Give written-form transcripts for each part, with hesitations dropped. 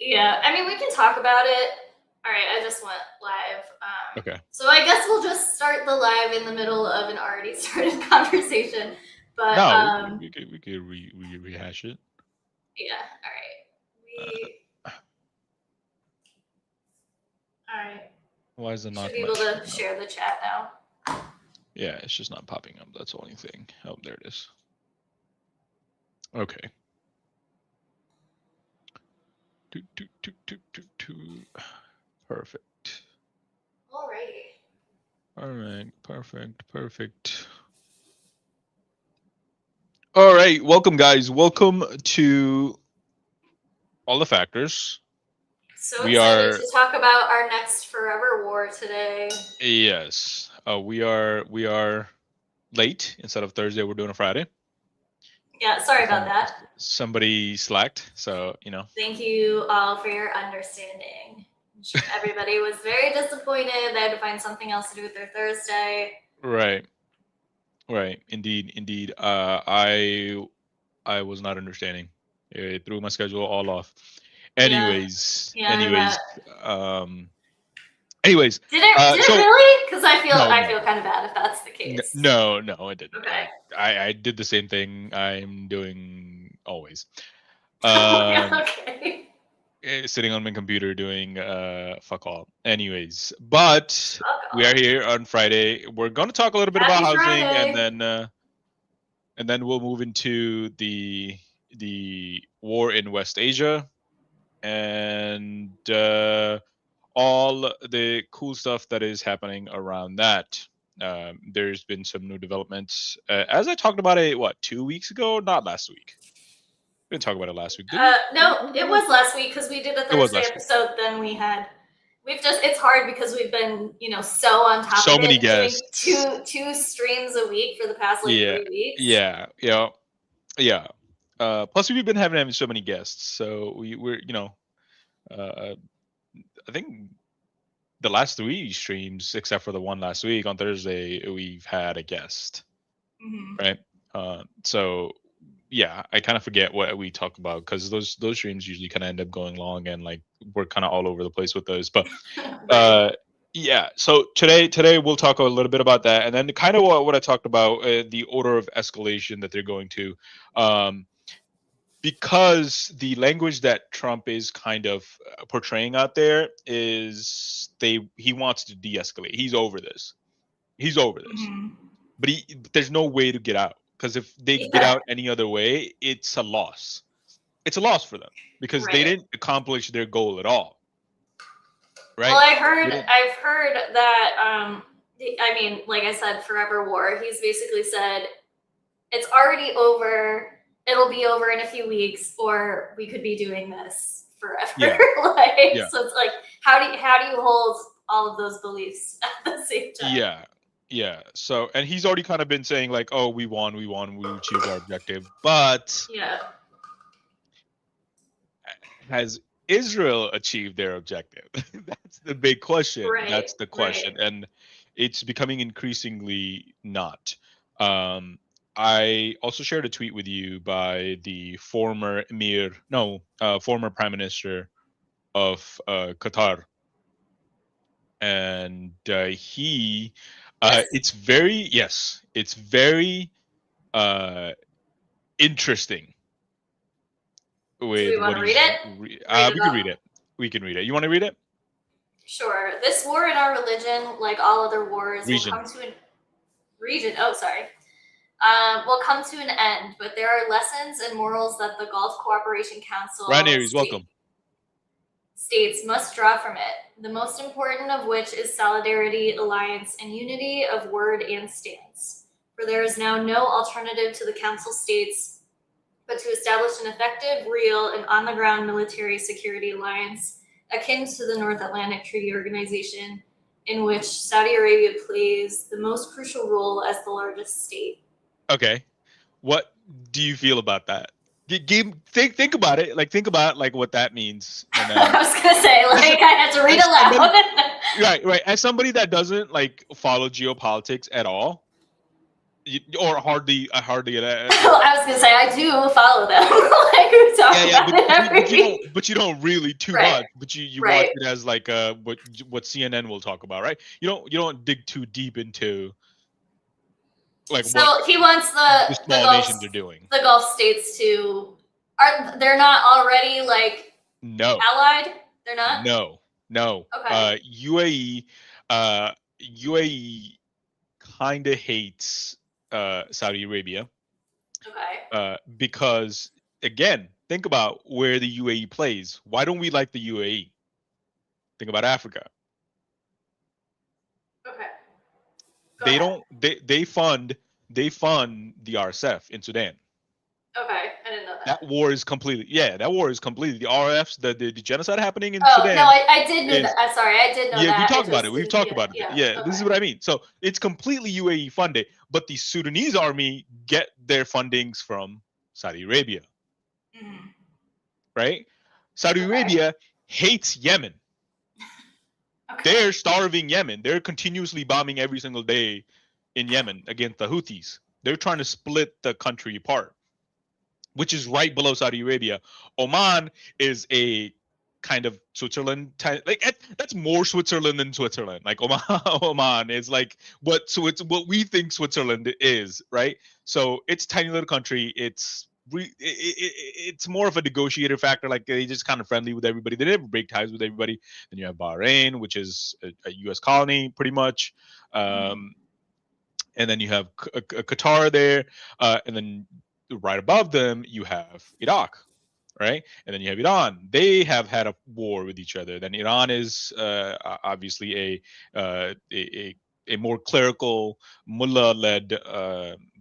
Yeah, I mean, we can talk about it. All right, I just went live. Okay. So I guess we'll just start the live in the middle of an already started conversation. But No, we could rehash it. yeah, all right. We Uh, all right. why is it Should not be my able to screen up? share the chat now. Yeah, it's just not popping up. That's the only thing. Oh, there it is. Okay. Perfect. Alrighty. All right. Perfect. All right. Welcome, guys. Welcome to All the Factors. So We excited are to talk about our next forever war today. yes. We are late. Instead of Thursday, we're doing a Friday. Yeah, sorry about Some that. somebody slacked, so Thank you all for your understanding. I'm sure everybody was very disappointed. They had to find something else to do with their Thursday. Right. Indeed. I was not understanding. It threw my schedule all off. Yeah, Anyways, yeah, I anyways, bet. um, anyways. Did it So really? Because I feel no, I no, feel kind of bad if that's the case. no, I didn't. Okay. I did the same thing I'm doing always. Okay. Sitting on my computer doing fuck all. Anyways, but Fuck we are off. here on Friday. We're going to talk a little bit about Happy housing, Friday. and then we'll move into the war in West Asia and all the cool stuff that is happening around that. There's been some new developments, as I talked about it. What, 2 weeks ago? Not last week. We didn't talk about it last week, did we? Did we No, talk it about it? was last week because we did a It was Thursday last week. episode. Then it's hard because we've been so on top So of many it, doing guests. two streams a week for the past like Yeah, 3 weeks. yeah. Plus, we've been having so many guests, so we're uh, I think the last three streams, except for the one last week on Thursday, we've had a guest, Mm-hmm. right? So yeah, I kind of forget what we talk about because those streams usually kind of end up going long and like we're kind of all over the place with those. But Right. uh, yeah, so today we'll talk a little bit about that, and then kind of what I talked about, the order of escalation that they're going to. Um, because the language that Trump is kind of portraying out there is he wants to de-escalate. He's over this. He's over this. Mm-hmm. But there's no way to get out because if they get Yeah. out any other way, it's a loss. It's a loss for them because they Right. didn't accomplish their goal at all. Well, Right? I've heard that. I mean, like I said, forever war. He's basically said it's already over. It'll be over in a few weeks, or we could be doing this forever. Yeah. Like, Yeah. so it's like, how do you hold all of those beliefs at the same time? Yeah. Yeah. So, and he's already kind of been saying like, "Oh, we won, we achieved our objective." But Yeah. has Israel achieved their objective? That's the big question. Right. That's the Right. question, and it's becoming increasingly not. Um, I also shared a tweet with you by the former former prime minister of Qatar, and Yes. it's very uh, interesting Do we with want what to read he's. it? Read it We can up. read it. We can read it. You want to read it? Sure. This war in our religion, like all other wars, will Region. come to an region. Oh, sorry. Will come to an end, but there are lessons and morals that the Gulf Cooperation Council Ryan Aries, welcome. states must draw from it. The most important of which is solidarity, alliance, and unity of word and stance. For there is now no alternative to the Council states but to establish an effective, real, and on the ground military security alliance akin to the North Atlantic Treaty Organization, in which Saudi Arabia plays the most crucial role as the largest state. Okay. What do you feel about that? Think about it. Like think about like what that means, and then I was gonna say, like, I had to read as somebody, aloud. right. As somebody that doesn't like follow geopolitics at all, Or hardly. I was gonna say I do follow them. Like we talk about it every week. But you don't really too Right. much. But you Right. watch it as like what CNN will talk about, right? You don't dig too deep into like So what he wants the small nations are doing. the Gulf states to they're not already like No, allied? They're not? no. Okay. UAE kind of hates Saudi Arabia Okay. because again, think about where the UAE plays. Why don't we like the UAE? Think about Africa. Okay. They don't. They fund the RSF in Sudan. Okay, I didn't know That war is completely the RFs, the genocide happening in Oh Sudan. no, I did know that. I'm sorry, I did know that. Yeah, we talked It about it. just We've didn't- talked about it. yeah, This is what I mean. So it's completely UAE funded, but the Sudanese army get their fundings from Saudi Arabia, Mhm. right? Saudi Arabia hates Yemen. Okay. They're starving Yemen. They're continuously bombing every single day in Yemen against the Houthis. They're trying to split the country apart, which is right below Saudi Arabia. Oman is a kind of Switzerland type, like that's more Switzerland than Switzerland. Like Oman is like what what we think Switzerland is, right? So it's a tiny little country. It's more of a negotiator factor. Like they just kind of friendly with everybody. They never break ties with everybody. Then you have Bahrain, which is a U.S. colony, pretty much. And then you have Qatar there, and then right above them you have Iraq, right? And then you have Iran. They have had a war with each other. Then Iran is obviously a more clerical mullah-led.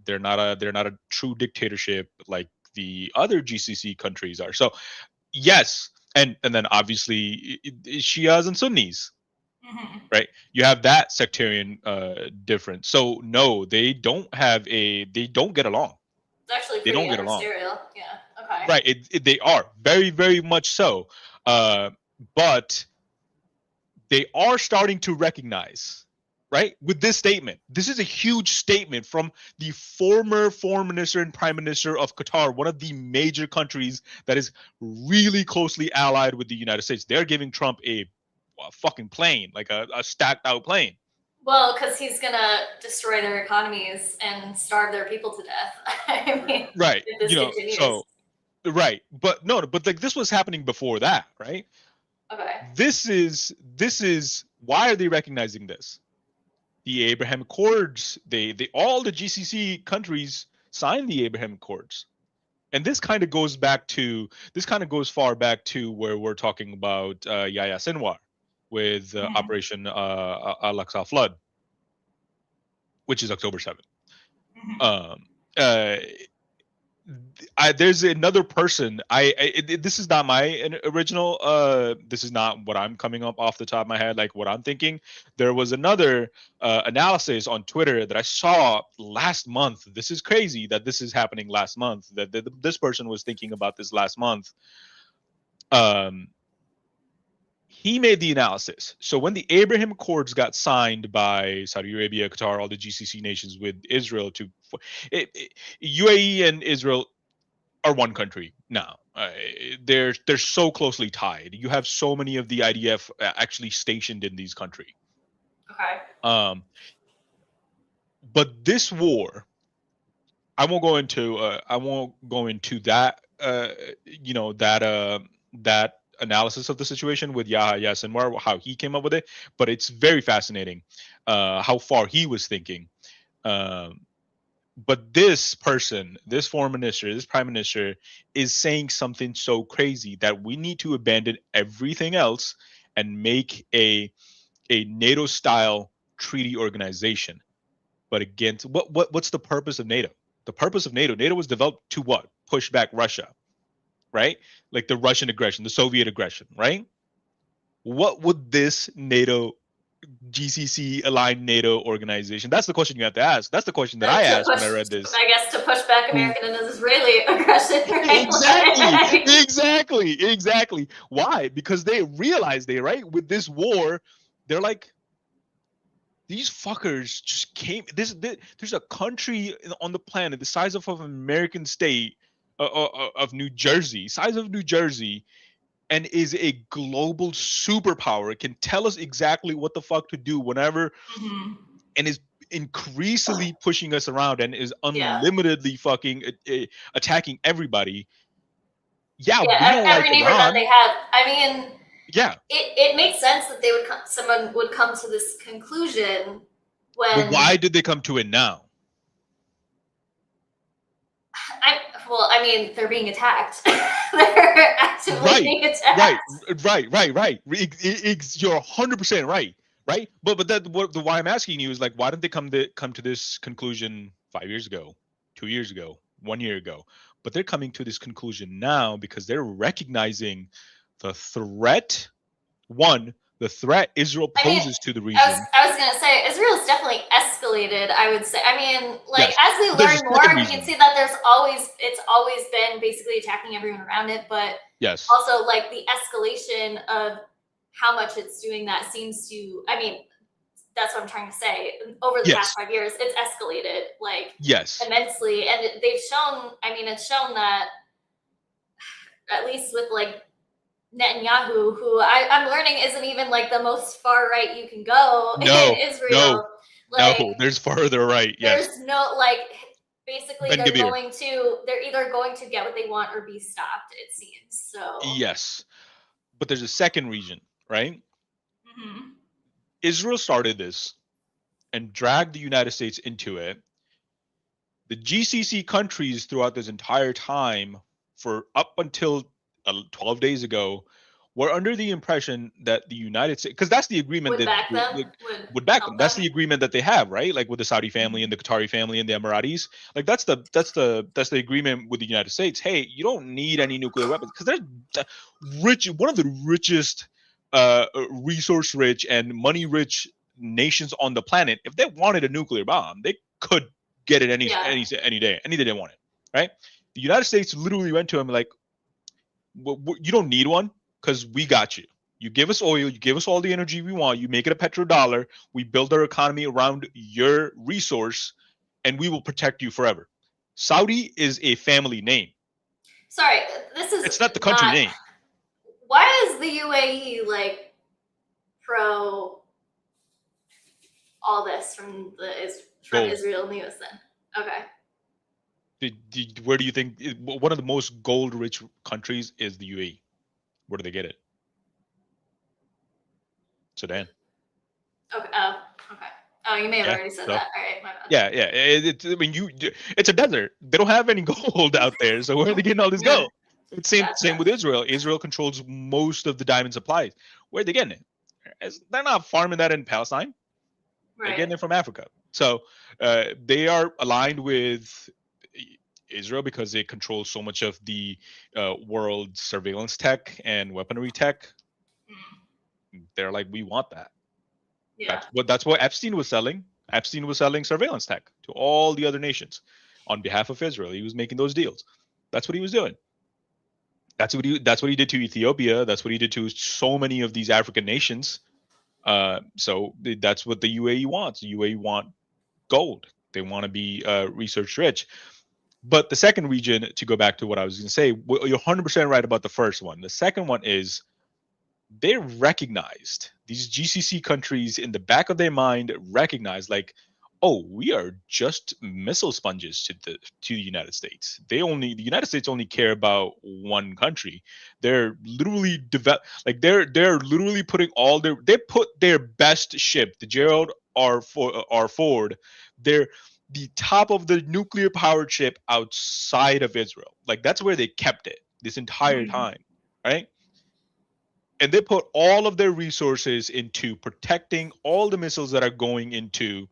They're not a true dictatorship like the other GCC countries are. So yes, and then obviously Shias and Sunnis. Right, you have that sectarian difference. So no, they don't get along. It's actually They don't get along. adversarial. Yeah. Okay. Right, they are very much so, but they are starting to recognize, right, with this statement. This is a huge statement from the former foreign minister and prime minister of Qatar, one of the major countries that is really closely allied with the United States. They're giving Trump a fucking plane, like a stacked out plane. Well, because he's gonna destroy their economies and starve their people to death. I mean, right, if this continues. so right, but like this was happening before that, right? Okay. This is why are they recognizing this? The Abraham Accords, they all the GCC countries signed the Abraham Accords. And this kind of goes far back to where we're talking about Yahya Sinwar with Operation Al-Aqsa Flood, which is October 7th. There's another person. This is not my original. This is not what I'm coming up off the top of my head, like what I'm thinking. There was another analysis on Twitter that I saw last month. This is crazy that this is happening last month. That this person was thinking about this last month. He made the analysis. So when the Abraham Accords got signed by Saudi Arabia, Qatar, all the GCC nations with Israel UAE and Israel are one country now. They're so closely tied. You have so many of the IDF actually stationed in these countries. Okay. But this war, I won't go into that. That analysis of the situation with Yahya Sinwar, how he came up with it. But it's very fascinating how far he was thinking. But this person, this foreign minister, this prime minister is saying something so crazy that we need to abandon everything else and make a NATO style treaty organization. But again, what's the purpose of NATO? The purpose of NATO was developed to what? Push back Russia, right? Like the Russian aggression, the Soviet aggression, right? What would this NATO GCC aligned NATO organization? That's the question you have to ask. That's the question that I asked when I read this. I guess to push back American and Israeli aggression. Right? Exactly. Why? Because they realize with this war, they're like, these fuckers just came. There's a country on the planet the size of an American state of New Jersey, size of New Jersey, and is a global superpower. Can tell us exactly what the fuck to do whenever, and is increasingly pushing us around and is unlimitedly fucking attacking everybody. Yeah, we don't like every neighbor that Iran. they have. I mean, Yeah, it makes sense that they would someone would come to this conclusion when. but why did they come to it now? I mean, they're being attacked. They're actively being attacked. Right. You're 100% right. Right. But why I'm asking you is like, why didn't they come to this conclusion 5 years ago, 2 years ago, 1 year ago? But they're coming to this conclusion now because they're recognizing the threat. The threat Israel poses to the region. I was gonna say Israel's definitely escalated. I would say. I mean, like Yes. as we There's learn a more, second we reason. can see that it's always been basically attacking everyone around it. But Yes. also like the escalation of how much it's doing that seems to. I mean, that's what I'm trying to say. Over the past 5 years, it's escalated like immensely, and they've shown. I mean, it's shown that at least with like Netanyahu, who I'm learning isn't even like the most far right you can go in Israel. No, there's farther right. Yes. There's no like basically they're either going to get what they want or be stopped, it seems. So yes. But there's a second region, right? Mm-hmm. Israel started this and dragged the United States into it. The GCC countries throughout this entire time, for up until 12 days ago, were under the impression that the United States, because that's the agreement would back them. That's the agreement that they have, right? Like with the Saudi family and the Qatari family and the Emiratis. Like that's the agreement with the United States. Hey, you don't need any nuclear weapons because they're one of the richest, resource-rich and money-rich nations on the planet. If they wanted a nuclear bomb, they could get it any day they wanted, right? The United States literally went to him like, you don't need one because we got you. You give us oil, you give us all the energy we want, you make it a petrodollar, we build our economy around your resource, and we will protect you forever. Saudi is a family name. Sorry, it's not the country name. Why is the UAE like pro all this from Israel news then? Okay. Where do you think one of the most gold-rich countries is the UAE? Where do they get it? Sudan. Okay. Okay. Oh, you may have already said that. All right, my bad. Yeah. It's a desert. They don't have any gold out there, so where are they getting all this gold? It's same with Israel. Israel controls most of the diamond supplies. Where are they getting it? They're not farming that in Palestine. Right. They're getting it from Africa. So they are aligned with Israel because they control so much of the world's surveillance tech and weaponry tech. They're like, we want that. Yeah. That's what Epstein was selling. Epstein was selling surveillance tech to all the other nations on behalf of Israel. He was making those deals. That's what he was doing. That's what he did to Ethiopia. That's what he did to so many of these African nations. So that's what the UAE wants. The UAE want gold. They want to be research rich. But the second region, to go back to what I was going to say, you're 100% right about the first one. The second one is they recognized, these GCC countries in the back of their mind recognized like, oh, we are just missile sponges to the United States. The United States only care about one country. They're literally they're literally putting they put their best ship, the Gerald R. Ford, they're the top of the nuclear powered ship outside of Israel. Like that's where they kept it this entire time, right? And they put all of their resources into protecting all the missiles that are going into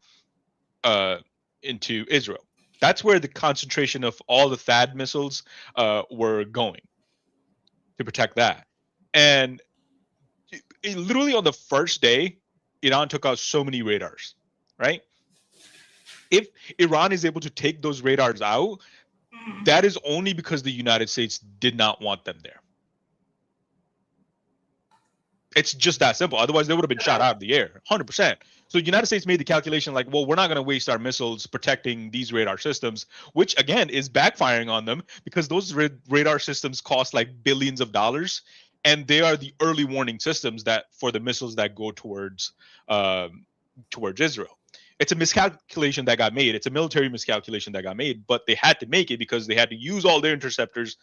Israel. That's where the concentration of all the THAAD missiles were going, to protect that. And literally on the first day, Iran took out so many radars, right? If Iran is able to take those radars out, that is only because the United States did not want them there. It's just that simple. Otherwise, they would have been shot out of the air, 100%. So the United States made the calculation like, well, we're not going to waste our missiles protecting these radar systems, which again is backfiring on them because those radar systems cost like billions of dollars, and they are the early warning systems that for the missiles that go towards Israel. It's a miscalculation that got made. It's a military miscalculation that got made, but they had to make it because they had to use all their interceptors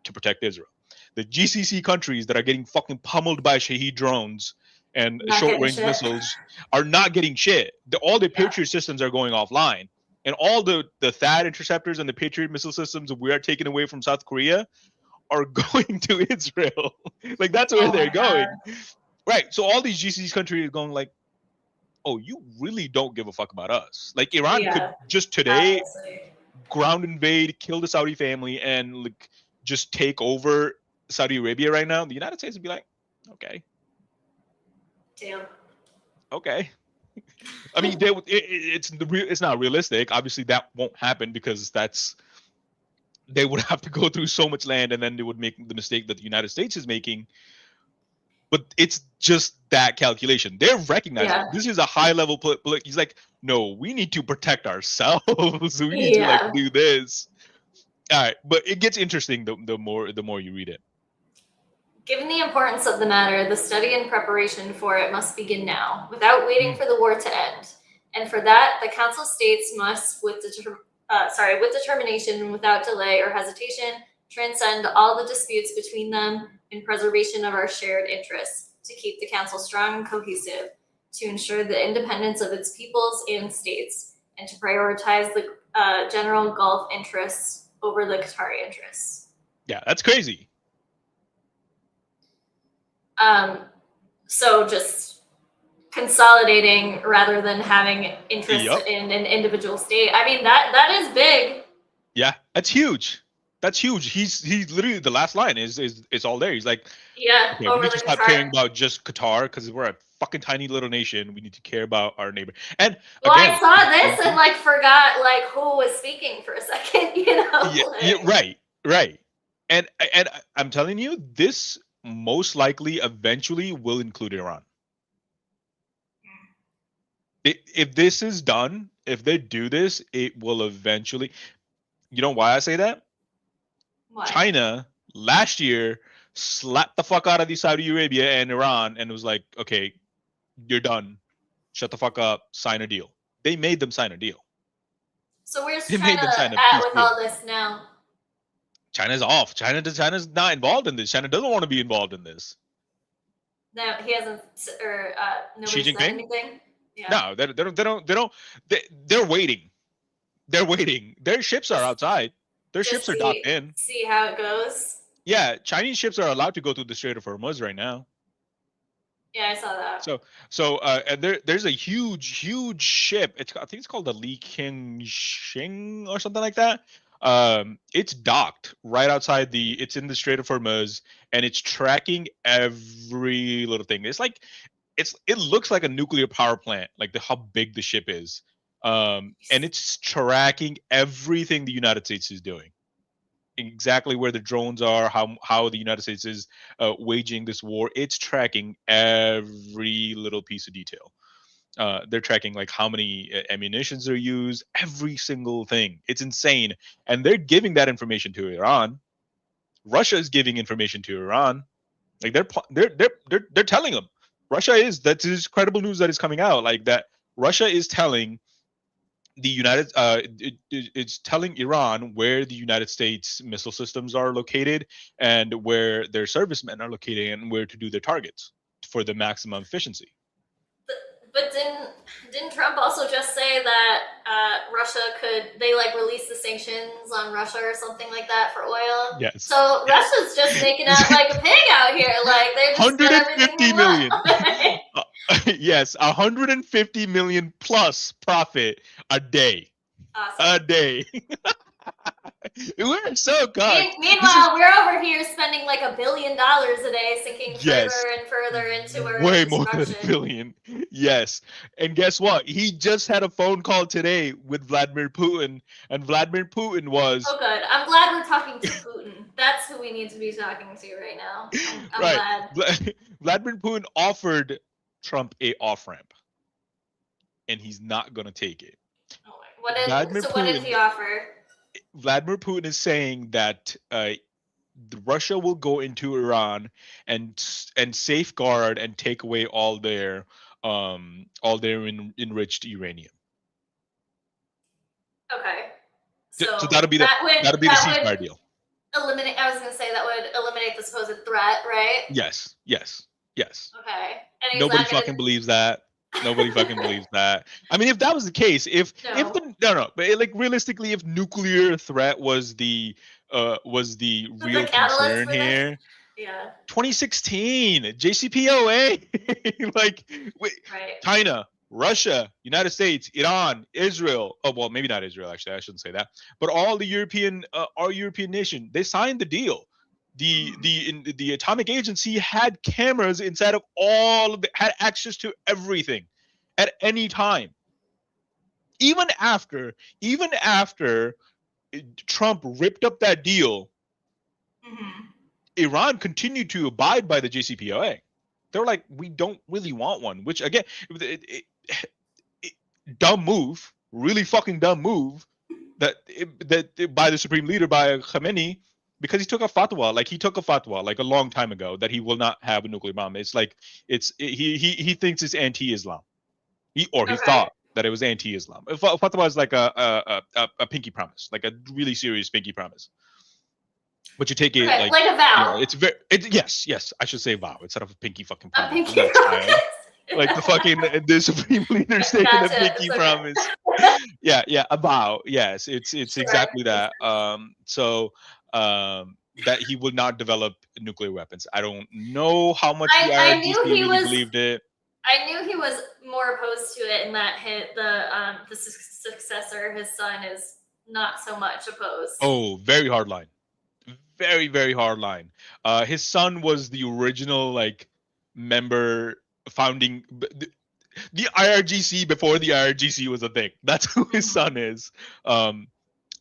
to protect Israel. The GCC countries that are getting fucking pummeled by Shahed drones and short-range missiles are not getting shit. All the Patriot systems are going offline, and all the THAAD interceptors and the Patriot missile systems we are taking away from South Korea are going to Israel. Like that's where they're going. Right. So all these GCC countries are going like, oh, you really don't give a fuck about us. Like Iran could just today ground invade, kill the Saudi family, and like just take over Saudi Arabia right now. The United States would be like, okay. Damn. Okay. I mean, it's not realistic. Obviously, that won't happen because they would have to go through so much land, and then they would make the mistake that the United States is making. But it's just that calculation. They're recognizing this is a high level. He's like, no, we need to protect ourselves. We need to like do this. All right, but it gets interesting the more you read it. Given the importance of the matter, the study and preparation for it must begin now, without waiting for the war to end. And for that, the Council states must, with determination and without delay or hesitation, transcend all the disputes between them in preservation of our shared interests, to keep the Council strong and cohesive, to ensure the independence of its peoples and states, and to prioritize the general Gulf interests over the Qatari interests. Yeah, that's crazy. So just consolidating rather than having interest in an individual state. I mean, that is big. Yeah, that's huge. That's huge. He's literally the last line is all there. He's like, yeah, okay, we need to stop caring about just Qatar because we're a fucking tiny little nation. We need to care about our neighbor. And again, I saw this and like forgot like who was speaking for a second. You know? Yeah, right. And I'm telling you, this most likely eventually will include Iran. If this is done, if they do this, it will eventually. You know why I say that? Why? China last year slapped the fuck out of the Saudi Arabia and Iran and was like, okay, you're done. Shut the fuck up. Sign a deal. They made them sign a deal. So where's China at with all this now? China's off. China's not involved in this. China doesn't want to be involved in this. No, he hasn't, or nobody said anything. Yeah. No, they don't. They're waiting. They're waiting. Their ships are outside. Their ships are docked in. See how it goes. Yeah, Chinese ships are allowed to go through the Strait of Hormuz right now. Yeah, I saw that. So and there's a huge ship. I think it's called the Li Qiangxing or something like that. It's docked right outside it's in the Strait of Hormuz, and it's tracking every little thing. It's like it looks like a nuclear power plant, like how big the ship is. And it's tracking everything the United States is doing, exactly where the drones are, how the United States is waging this war. It's tracking every little piece of detail. They're tracking like how many ammunitions are used, every single thing. It's insane, and they're giving that information to Iran. Russia is giving information to Iran. Like they're telling them. That is credible news that is coming out. Like that, Russia is telling the it's telling Iran where the United States missile systems are located and where their servicemen are located and where to do their targets for the maximum efficiency. But didn't Trump also just say that Russia they like release the sanctions on Russia or something like that for oil? Yes. So Russia's just making out like a pig out here. Like they're just 150 million. Yes, 150 million plus profit a day. Awesome. A day. We're so good. Meanwhile, we're over here spending like $1 billion a day, sinking further and further into our way more than $1 billion. Yes, and guess what? He just had a phone call today with Vladimir Putin, and Vladimir Putin was. Oh, good. I'm glad we're talking to Putin. That's who we need to be talking to right now. I'm Right. glad. Vladimir Putin offered Trump a off ramp, and he's not gonna take it. Oh Vladimir what did Putin. he offer? Vladimir Putin is saying that Russia will go into Iran and safeguard and take away all their enriched uranium. Okay. So that'll be the ceasefire deal. Eliminate. I was going to say that would eliminate the supposed threat, right? Yes. Okay. And Nobody fucking believes that. Nobody fucking believes that. I mean, if that was the case, but like realistically, if nuclear threat was the real concern here, yeah, 2016 JCPOA, like right. China, Russia, United States, Iran, Israel. Oh well, maybe not Israel. Actually, I shouldn't say that. But all the our European nation, they signed the deal. The Atomic Agency had cameras inside of had access to everything at any time. Even after Trump ripped up that deal, Iran continued to abide by the JCPOA. They were like, we don't really want one, which again, dumb move, really fucking dumb move that by the supreme leader, by Khamenei, because he took a fatwa like a long time ago that he will not have a nuclear bomb. It's like he thinks it's anti-Islam, he thought that it was anti-Islam. Fatwa is like a pinky promise, like a really serious pinky promise. But you take it like a vow. It's yes. I should say vow instead of a pinky fucking promise. A pinky promise. Like the supreme leader taking a pinky promise. Yeah, a vow. Yes, it's exactly that. That he will not develop nuclear weapons. I don't know how much the IRGC really believed it. I knew he was more opposed to it, and that the successor, his son, is not so much opposed. Oh, very hard line. Very, very hard line. His son was the original member founding the IRGC before the IRGC was a thing. That's who his son is.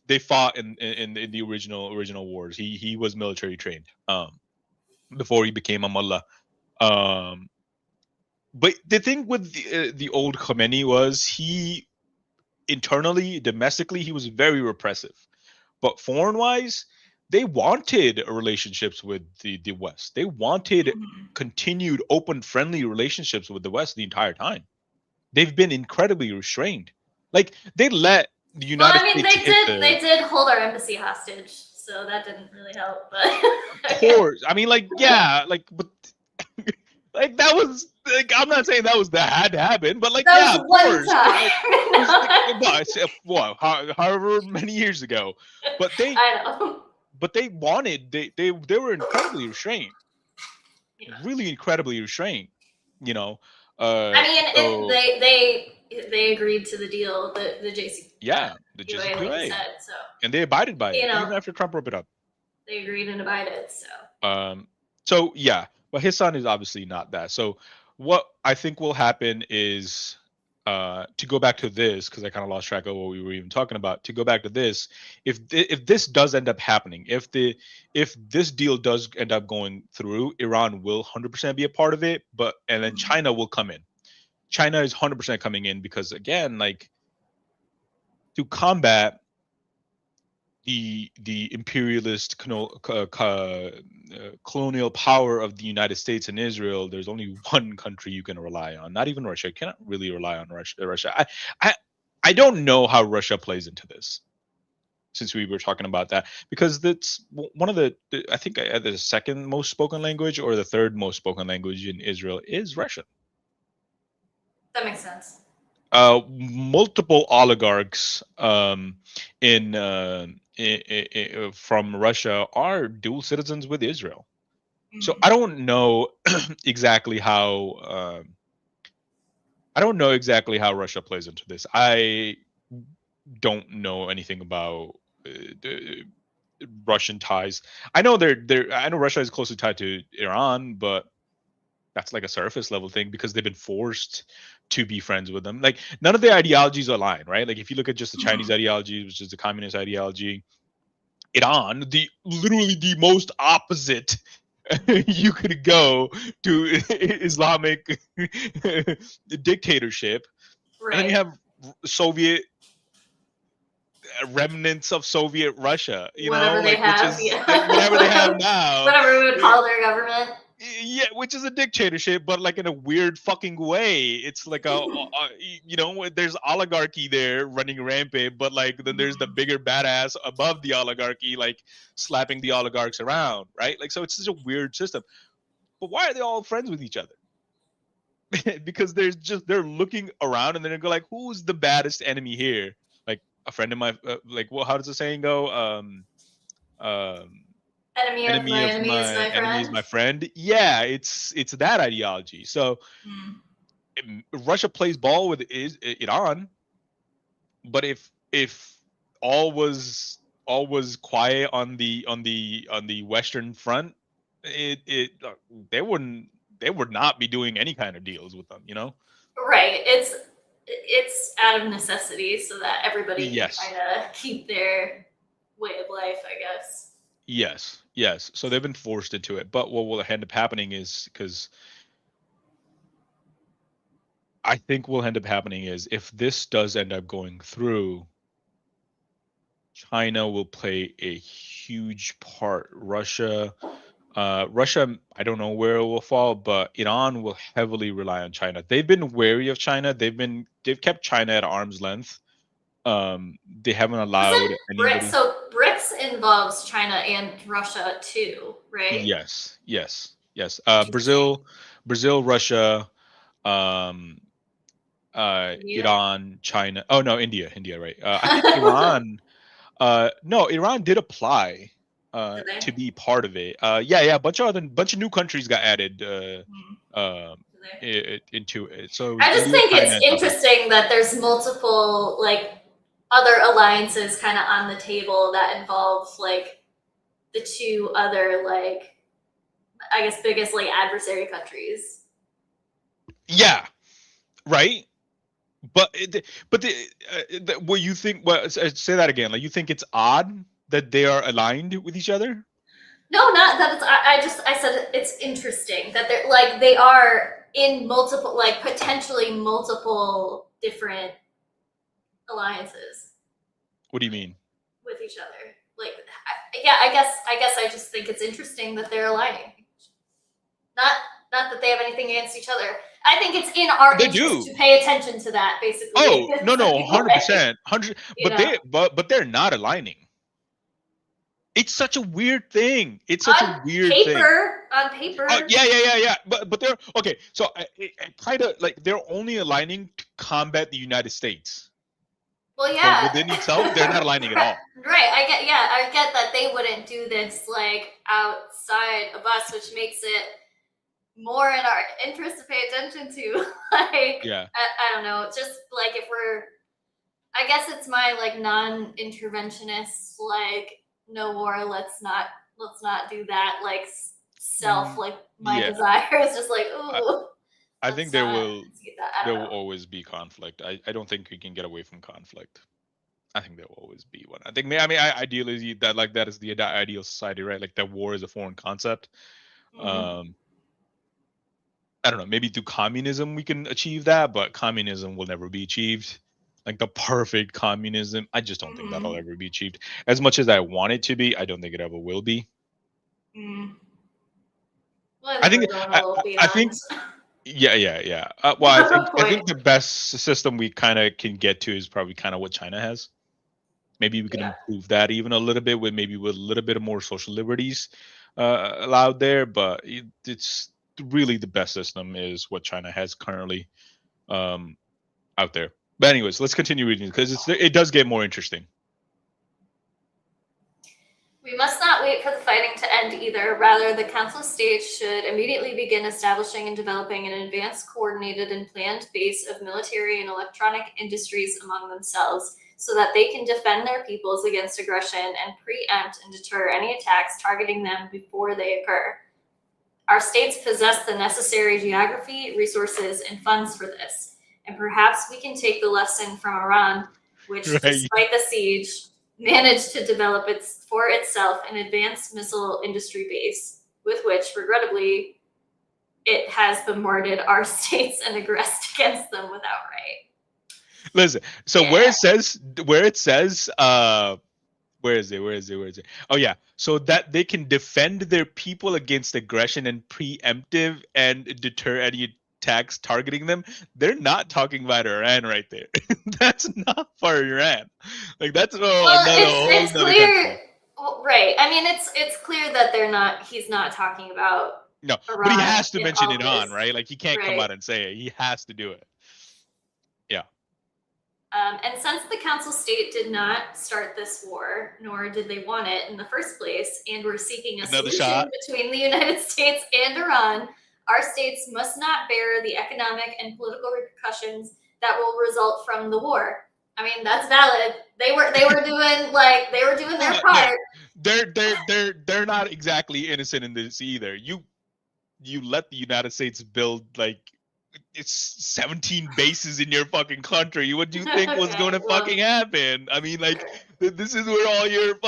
They fought in the original wars. He was military trained before he became a mullah. But the thing with the old Khomeini was he internally, domestically, he was very repressive. But foreign-wise, they wanted relationships with the West. They wanted continued open, friendly relationships with the West the entire time. They've been incredibly restrained. Like, they let the United States they did hold our embassy hostage, so that didn't really help. But of course, I mean, but that was I'm not saying that had to happen, but that was one time. However many years ago, but they I know. But they wanted they were incredibly restrained, really incredibly restrained. They agreed to the deal, the JCPOA. Yeah, the JCPOA. Like said, so. And they abided by it even after Trump broke it up. They agreed and abided. So yeah, but his son is obviously not that. So what I think will happen is to go back to this, because I kind of lost track of what we were even talking about. To go back to this, if this does end up happening, if this deal does end up going through, Iran will 100% be a part of it, and then China will come in. China is 100% coming in because, again, to combat the imperialist colonial power of the United States and Israel, there's only one country you can rely on. Not even Russia. You cannot really rely on Russia. I don't know how Russia plays into this, since we were talking about that, because that's one of the I think the second most spoken language or the third most spoken language in Israel is Russian. That makes sense. Multiple oligarchs from Russia are dual citizens with Israel. So I don't know exactly how Russia plays into this. I don't know anything about the Russian ties. I know I know Russia is closely tied to Iran, but that's like a surface level thing because they've been forced to be friends with them. Like, none of their ideologies align, right? Like, if you look at just the Chinese ideology, which is the communist ideology, Iran, literally the most opposite you could go to Islamic dictatorship, and then you Right. have Soviet remnants of Soviet Russia, Whatever they which have, is yeah. whatever they have now. Whatever we would call their government. Yeah, which is a dictatorship, but like in a weird fucking way. It's like there's oligarchy there running rampant, but like then there's the bigger badass above the oligarchy, like slapping the oligarchs around, right? Like, so it's such a weird system. But why are they all friends with each other? Because they're looking around and then they go like, who's the baddest enemy here? Like a friend of my how does the saying go? Um, Enemy of my enemy is my enemy is friend. my friend. Yeah, it's that ideology. So Russia plays ball with Iran, but if all was quiet on the Western front, it they would not be doing any kind of deals with them. Right. It's out of necessity so that everybody can Yes. kind of keep their way of life, I guess. Yes. So they've been forced into it. But what will end up happening is, because I think what will end up happening is, if this does end up going through, China will play a huge part. Russia, I don't know where it will fall, but Iran will heavily rely on China. They've been wary of China. They've kept China at arm's length. They haven't allowed anybody. So BRICS involves China and Russia too, right? Yes. Brazil, Russia, um, India? Iran, China. Oh no, India, right? I think Iran. No, Iran did apply Did they? to be part of it. Yeah. A bunch of new countries got added Did they? into it. So I just India, think China, it's and South Africa. interesting that there's multiple other alliances kind of on the table that involve the two other I guess biggest adversary countries. Yeah, right. But what you think? Well, say that again. Like, you think it's odd that they are aligned with each other? No, not that it's. I said it's interesting that they are in multiple potentially multiple different alliances What do you mean? with each other. I guess I just think it's interesting that they're aligning. Not that they have anything against each other. I think it's in our interest to pay attention to that, basically. Oh, no, 100%, 100. But they're not aligning. It's such a weird thing. It's such a weird thing. On paper. Yeah. But they're okay. So kind of they're only aligning to combat the United States. Well, yeah. But within itself, they're not aligning at all. Right. I get that they wouldn't do this outside of us, which makes it more in our interest to pay attention to. Yeah. I don't know. Just if we're, I guess it's my non-interventionist no war. Let's not do that. Self my desire is just ooh. I think there will always be conflict. I don't think we can get away from conflict. I think there will always be one. I think ideally that is the ideal society, right? Like, that war is a foreign concept. Mm-hmm. I don't know, maybe through communism we can achieve that, but communism will never be achieved. Like, the perfect communism, I just don't think that'll ever be achieved. As much as I want it to be, I don't think it ever will be. Well, I think yeah. Well, I think the best system we kind of can get to is probably kind of what China has. Maybe we can improve that even a little bit with a little bit of more social liberties allowed there. But it's really the best system is what China has currently out there. But anyways, let's continue reading because it does get more interesting. We must not wait for the fighting to end either. Rather, the Council of States should immediately begin establishing and developing an advanced, coordinated, and planned base of military and electronic industries among themselves so that they can defend their peoples against aggression and preempt and deter any attacks targeting them before they occur. Our states possess the necessary geography, resources, and funds for this. And perhaps we can take the lesson from Iran, which, despite the siege, managed to develop for itself an advanced missile industry base with which, regrettably, it has bombarded our states and aggressed against them without right. Listen, so Yeah. where it says where is it? Oh yeah. So that they can defend their people against aggression and preemptive and deter any attacks targeting them. They're not talking about Iran right there. That's not for Iran. Like that's Well, another whole it's another clear, country. well, right? I mean, it's clear that he's not talking about No, Iran but he has to in mention all Iran, this. right? Like he can't come Right. out and say it. He has to do it. Yeah. And since the Council State did not start this war, nor did they want it in the first place, and were seeking a Another solution shot. between the United States and Iran, our states must not bear the economic and political repercussions that will result from the war. I mean, that's valid. They were doing their part. They're not exactly innocent in this either. You let the United States build like it's 17 bases in your fucking country. What do you think was Okay, going to well, fucking happen? I mean, like this is where all your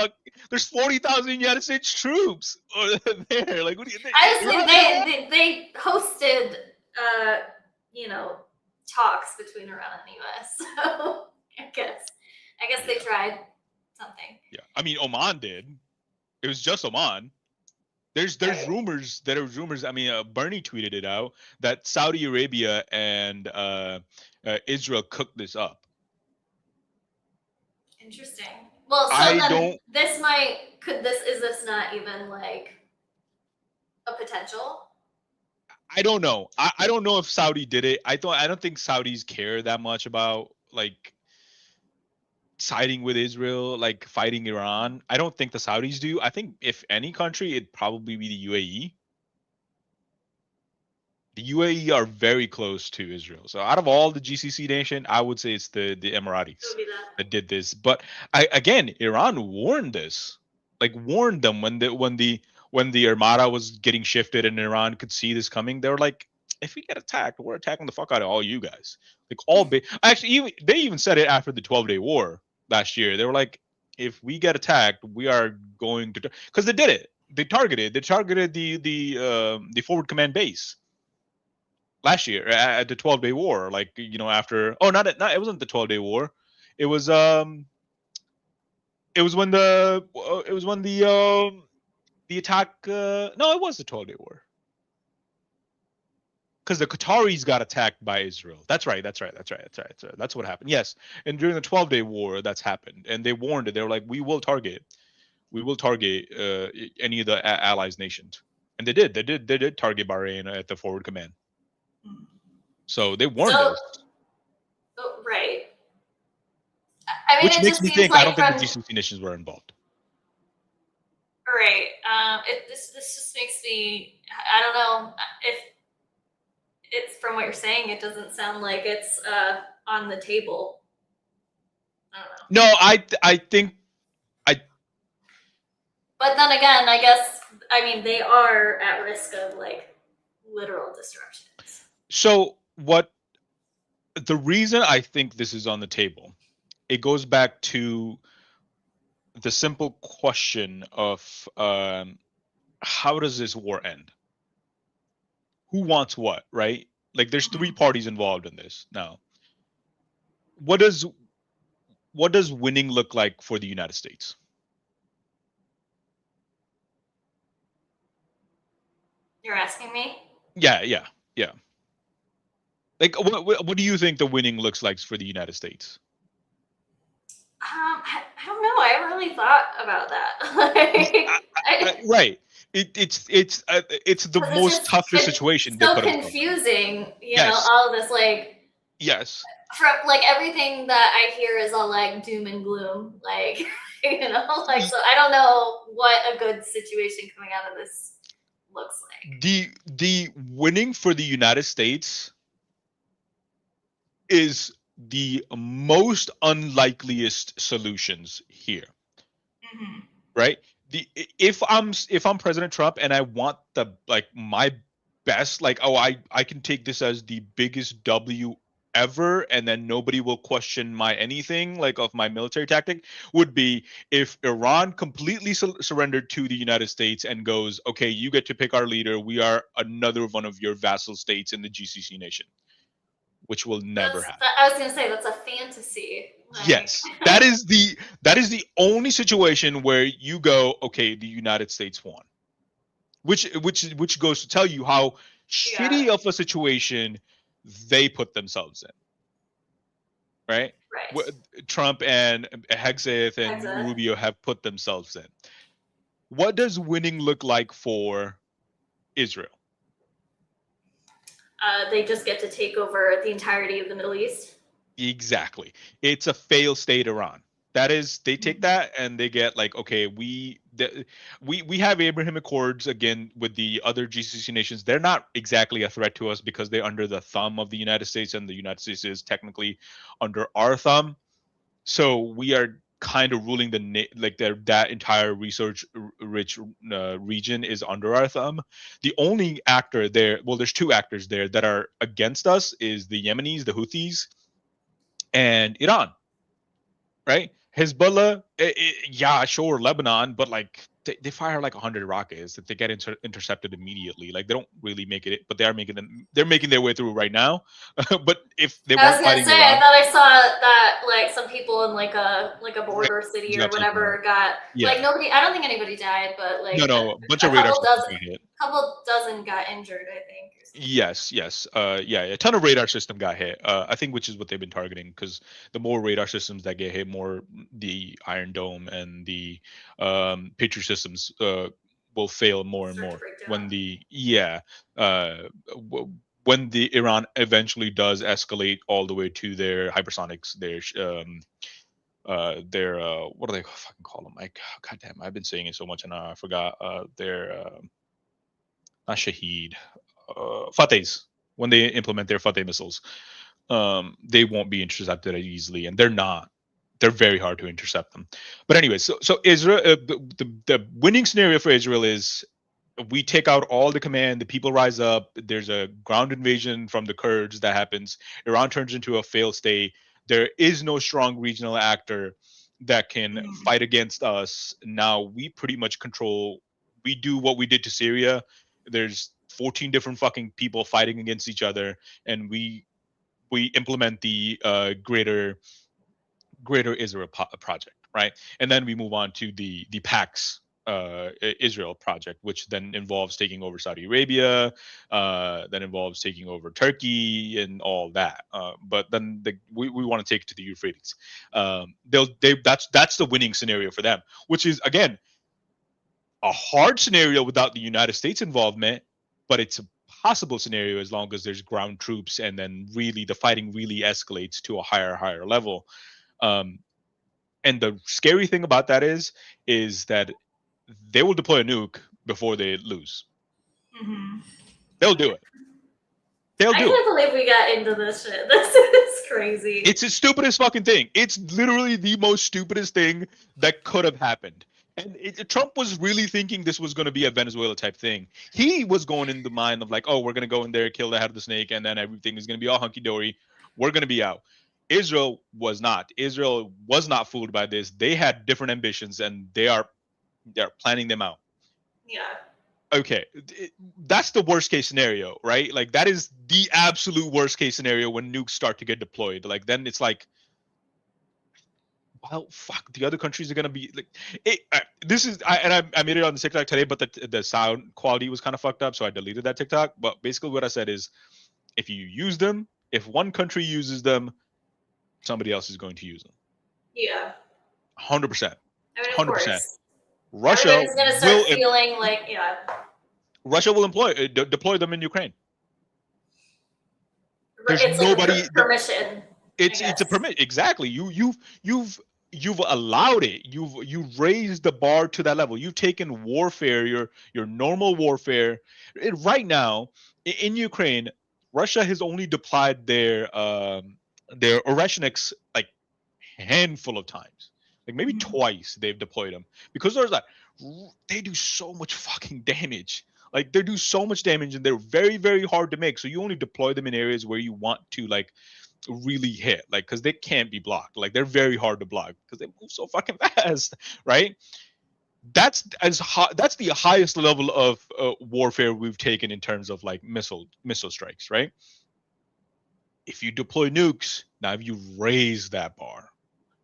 there's 40,000 United States troops there. Like, what do you think? honestly, they hosted, talks between Iran and the U.S. So I guess they tried something. Yeah, I mean, Oman did. It was just Oman. There's Right. rumors. There are rumors. I mean, Bernie tweeted it out that Saudi Arabia and Israel cooked this up. Interesting. Well, so I then don't. is this not even like a potential? I don't know. I don't know if Saudi did it. I don't think Saudis care that much about like siding with Israel, like fighting Iran. I don't think the Saudis do. I think if any country, it'd probably be the UAE. The UAE are very close to Israel. So out of all the GCC nation, I would say it's the Emiratis It would be that. that did this. But again, Iran warned this, like warned them when the Armada was getting shifted and Iran could see this coming. They were like, if we get attacked, we're attacking the fuck out of all you guys. Like actually, they even said it after the 12-day war last year. They were like, if we get attacked, we are going to, because they did it. They targeted the forward command base last year at the 12-day war, like after it wasn't the 12-day war, it was when the attack no, it was the 12-day war, because the Qataris got attacked by Israel. That's right. That's what happened. Yes, and during the 12-day war, that's happened, and they warned it. They were like, we will target any of the allies nations, and they did target Bahrain at the forward command. So they warned us. Right. I mean, Which makes me think I don't think the GCC nations were involved. Right. This just makes me. I don't know if it's from what you're saying. It doesn't sound like it's on the table. I don't know. No, I think. But then again, they are at risk of like literal destructions. So the reason I think this is on the table, it goes back to the simple question of how does this war end? Who wants what, right? Like there's three parties involved in this now. What does winning look like for the United States? You're asking me? Yeah. Like, what do you think the winning looks like for the United States? I don't know. I haven't really thought about that. Right. It's the most toughest situation. So confusing, yes. all of this yes. From everything that I hear is all like doom and gloom, so I don't know what a good situation coming out of this looks like. The winning for the United States is the most unlikeliest solutions here. Mm-hmm. Right? If I'm President Trump and I want my best, I can take this as the biggest W forever, and then nobody will question my anything like of my military tactic, would be if Iran completely surrendered to the United States and goes, okay, you get to pick our leader. We are another one of your vassal states in the GCC nation, which will never happen. I was gonna say that's a fantasy. Like, Yes, that is the only situation where you go, okay, the United States won, which goes to tell you how shitty of a situation they put themselves in, right? Right. Trump and Hegseth and Rubio have put themselves in. What does winning look like for Israel? They just get to take over the entirety of the Middle East. Exactly. It's a fail state Iran. That is, they take that and they get like, okay, we have Abraham Accords again with the other GCC nations. They're not exactly a threat to us because they're under the thumb of the United States, and the United States is technically under our thumb. So we are kind of ruling that entire research rich region is under our thumb. The only actor there, well, there's two actors there that are against us, is the Yemenis, the Houthis, and Iran, right? Hezbollah, yeah, sure, Lebanon, but like they fire like 100 rockets that they get intercepted immediately. Like they don't really make it, but they're making their way through right now. But if they weren't fighting Iran, I thought I saw that like some people in like a border city or whatever got like nobody. I don't think anybody died, but like no, a bunch of radar systems got hit. Couple dozen got injured, I think. Yes. Yeah, a ton of radar system got hit. I think, which is what they've been targeting, because the more radar systems that get hit, more the Iron Dome and the Patriot systems will fail more and more when when the Iran eventually does escalate all the way to their hypersonics, their what do they fucking call them? Like, goddamn, I've been saying it so much and I forgot. Their not Shaheed. Fatehs, when they implement their Fateh missiles, they won't be intercepted as easily, and they're not. They're very hard to intercept them. But anyway, so Israel, the winning scenario for Israel is we take out all the command, the people rise up. There's a ground invasion from the Kurds that happens. Iran turns into a failed state. There is no strong regional actor that can fight against us. Now we pretty much control. We do what we did to Syria. There's 14 different fucking people fighting against each other, and we implement the greater Israel project, right? And then we move on to the Pax Israel project, which then involves taking over Saudi Arabia, then involves taking over Turkey and all that. But then we want to take it to the Euphrates. That's the winning scenario for them, which is again a hard scenario without the United States involvement, but it's a possible scenario as long as there's ground troops, and then really the fighting really escalates to a higher level. And the scary thing about that is that they will deploy a nuke before they lose. Mm-hmm. They'll do it. I can't believe we got into this shit. This is crazy. It's the stupidest fucking thing. It's literally the most stupidest thing that could have happened. And Trump was really thinking this was going to be a Venezuela type thing. He was going in the mind of like, oh, we're going to go in there, kill the head of the snake, and then everything is going to be all hunky-dory. We're going to be out. Israel was not. Israel was not fooled by this. They had different ambitions, and they're planning them out. Yeah. Okay, that's the worst case scenario, right? Like that is the absolute worst case scenario when nukes start to get deployed. Like then it's like, well, fuck, the other countries are gonna be like, I made it on the TikTok today, but the sound quality was kind of fucked up, so I deleted that TikTok. But basically, what I said is, if you use them, if one country uses them, somebody else is going to use them. Yeah. 100%. 100%. Russia gonna start feeling like Russia will deploy them in Ukraine. There's it's nobody like permission. It's a permit, exactly. You've allowed it. You've raised the bar to that level. You've taken warfare, your normal warfare. Right now in Ukraine, Russia has only deployed their Oreshniks like handful of times. Like maybe twice they've deployed them, because there's that they do so much fucking damage. Like they do so much damage, and they're very, very hard to make. So you only deploy them in areas where you want to like really hit, like, because they can't be blocked. Like, they're very hard to block because they move so fucking fast, right? That's that's the highest level of warfare we've taken in terms of like missile strikes, right? If you deploy nukes, now have you raised that bar?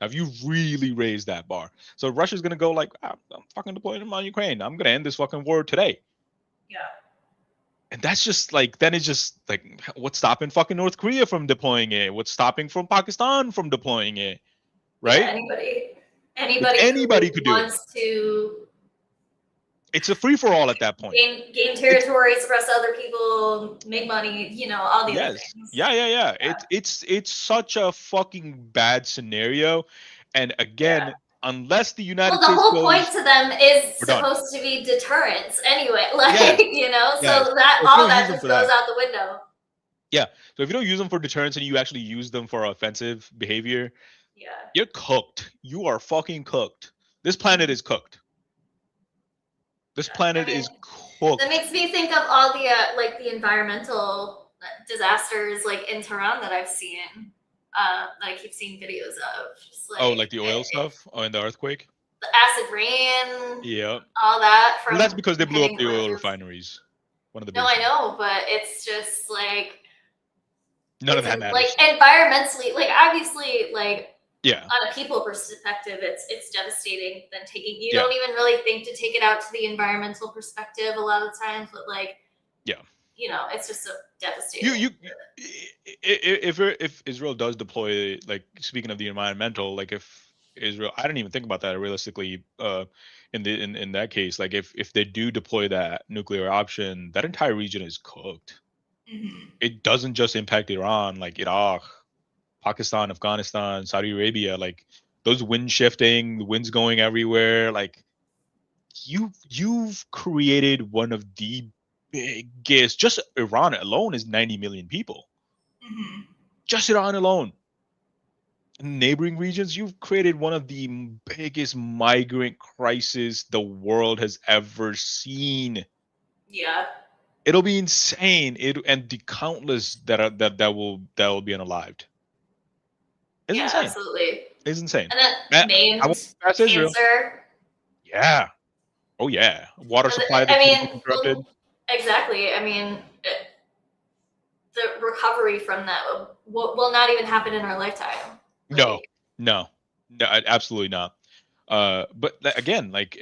Have you really raised that bar? So Russia's gonna go like, I'm fucking deploying them on Ukraine. I'm gonna end this fucking war today. Yeah. And that's just like, then it's just like, what's stopping fucking North Korea from deploying it? What's stopping from Pakistan from deploying it? Right? Yeah, anybody Anybody who could do it. wants to It's a free for all at that point. gain territory, suppress other people, make money, you know, all the other Yes. things. Yeah. It's such a fucking bad scenario. And again, unless the United Well, the States whole goes, point to them is we're done. supposed to be deterrence anyway. Like, Yes. you know, Yes. so that If you all don't that use them just for goes that. out the window. Yeah. So if you don't use them for deterrence and you actually use them for offensive behavior, Yeah. you're cooked. You are fucking cooked. This planet is cooked. This planet is cooked. That makes me think of all the like the environmental disasters like in Tehran that I've seen. That I keep seeing videos of. Just like the oil stuff? Oh, and the earthquake? The acid rain. Yeah. All that from Well, that's because they blew up hitting the oil fields. refineries. One of the No, I biggest know, but it's just like None of that matters. like environmentally, like obviously, like yeah. on a people perspective, it's devastating. Then taking you Yeah. don't even really think to take it out to the environmental perspective a lot of times, but like Yeah. you know, it's just so devastating. If Israel does deploy, like, speaking of the environmental, like, if Israel, I didn't even think about that realistically. In that case, like, if they do deploy that nuclear option, that entire region is cooked. It doesn't just impact Iran, like Iraq, Pakistan, Afghanistan, Saudi Arabia, like those wind shifting, the winds going everywhere. Like, you've created one of the biggest. Just Iran alone is 90 million people. Just Iran alone. In neighboring regions, you've created one of the biggest migrant crises the world has ever seen. Yeah. It'll be insane. And the countless that will be unalived. It's insane. Absolutely. It's insane. And then maimed, cancer. Israel. Yeah. Oh yeah. Water supply that's interrupted. Exactly. I mean, the recovery from that will not even happen in our lifetime. No, absolutely not. But again, like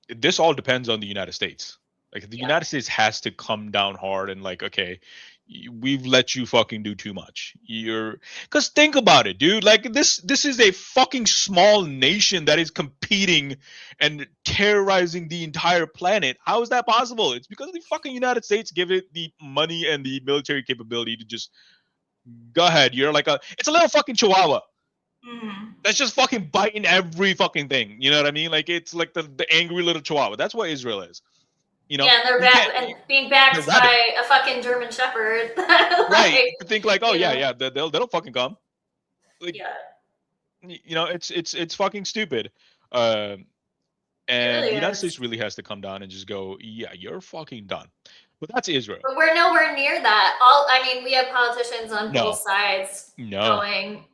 this all depends on the United States. Like the United States has to come down hard and like, okay, we've let you fucking do too much. Because think about it, dude. Like this is a fucking small nation that is competing and terrorizing the entire planet. How is that possible? It's because the fucking United States give it the money and the military capability to just go ahead. It's a little fucking chihuahua. That's just fucking biting every fucking thing. You know what I mean? Like it's like the angry little chihuahua. That's what Israel is. You know? Yeah, and they're being backed by a fucking German Shepherd. Right. You think like, oh yeah, they'll fucking come. Like, you know, it's fucking stupid. And really the United States really has to come down and just go, yeah, you're fucking done. But that's Israel. But we're nowhere near that. We have politicians on both sides going,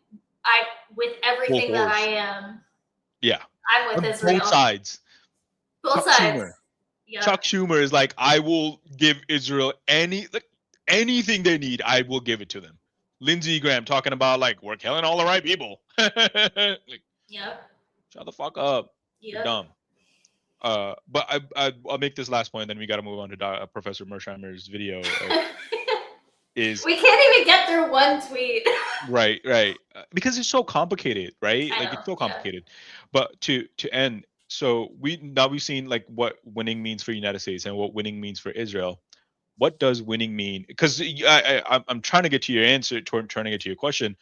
with everything that I am. Yeah. I'm with Israel. Both sides. Both sides. Chuck Schumer is like, I will give Israel anything they need. I will give it to them. Lindsey Graham talking about like, we're killing all the right people. Like, shut the fuck up. You're dumb. But I'll make this last point, then we got to move on to Professor Mersheimer's video. We can't even get through one tweet. Right. Because it's so complicated, right? It's so complicated. But to end, so we've seen like what winning means for the United States and what winning means for Israel. What does winning mean? Because I'm trying to get to your answer, trying to get to your question.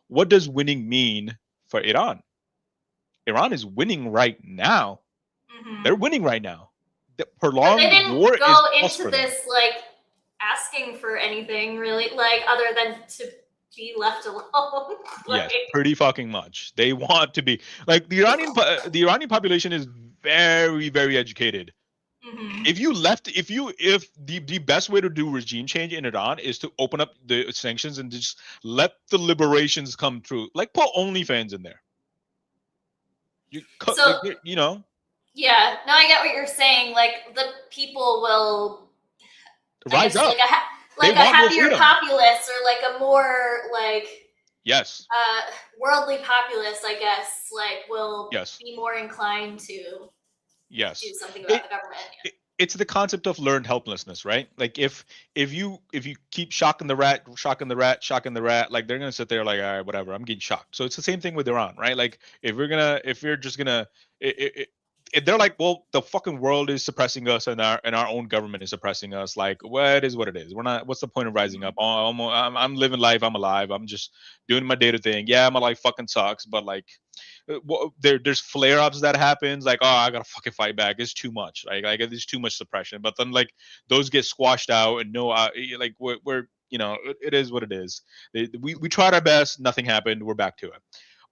What does winning mean for Iran? Iran is winning right now. They're winning right now. The prolonged war is go into this like asking for anything really, like other than to be left alone. Yes, pretty fucking much. They want to be like the Iranian population is very, very educated. Mhm. If the best way to do regime change in Iran is to open up the sanctions and just let the liberations come through, like put OnlyFans in there. So You know, yeah, no, I get what you're saying. Like the people will, I rise guess, up. They like a want more happier freedom. populace or like a more like Yes, worldly populace, I guess, like will yes, be more inclined to do yes. something about It, the government. it's the concept of learned helplessness, right? Like if you keep shocking the rat, shocking the rat, shocking the rat, like they're gonna sit there like, all right, whatever, I'm getting shocked. So it's the same thing with Iran, right? Like if you're just gonna, they're like, well, the fucking world is suppressing us, and our own government is suppressing us. Like, what is what it is. We're not. What's the point of rising up? Oh, I'm living life. I'm alive. I'm just doing my data thing. Yeah, my life fucking sucks, but like there's flare ups that happens like, oh, I gotta fucking fight back, it's too much, like there's too much suppression, but then like those get squashed out, and no, like we're it is what it is. We tried our best, nothing happened, we're back to it.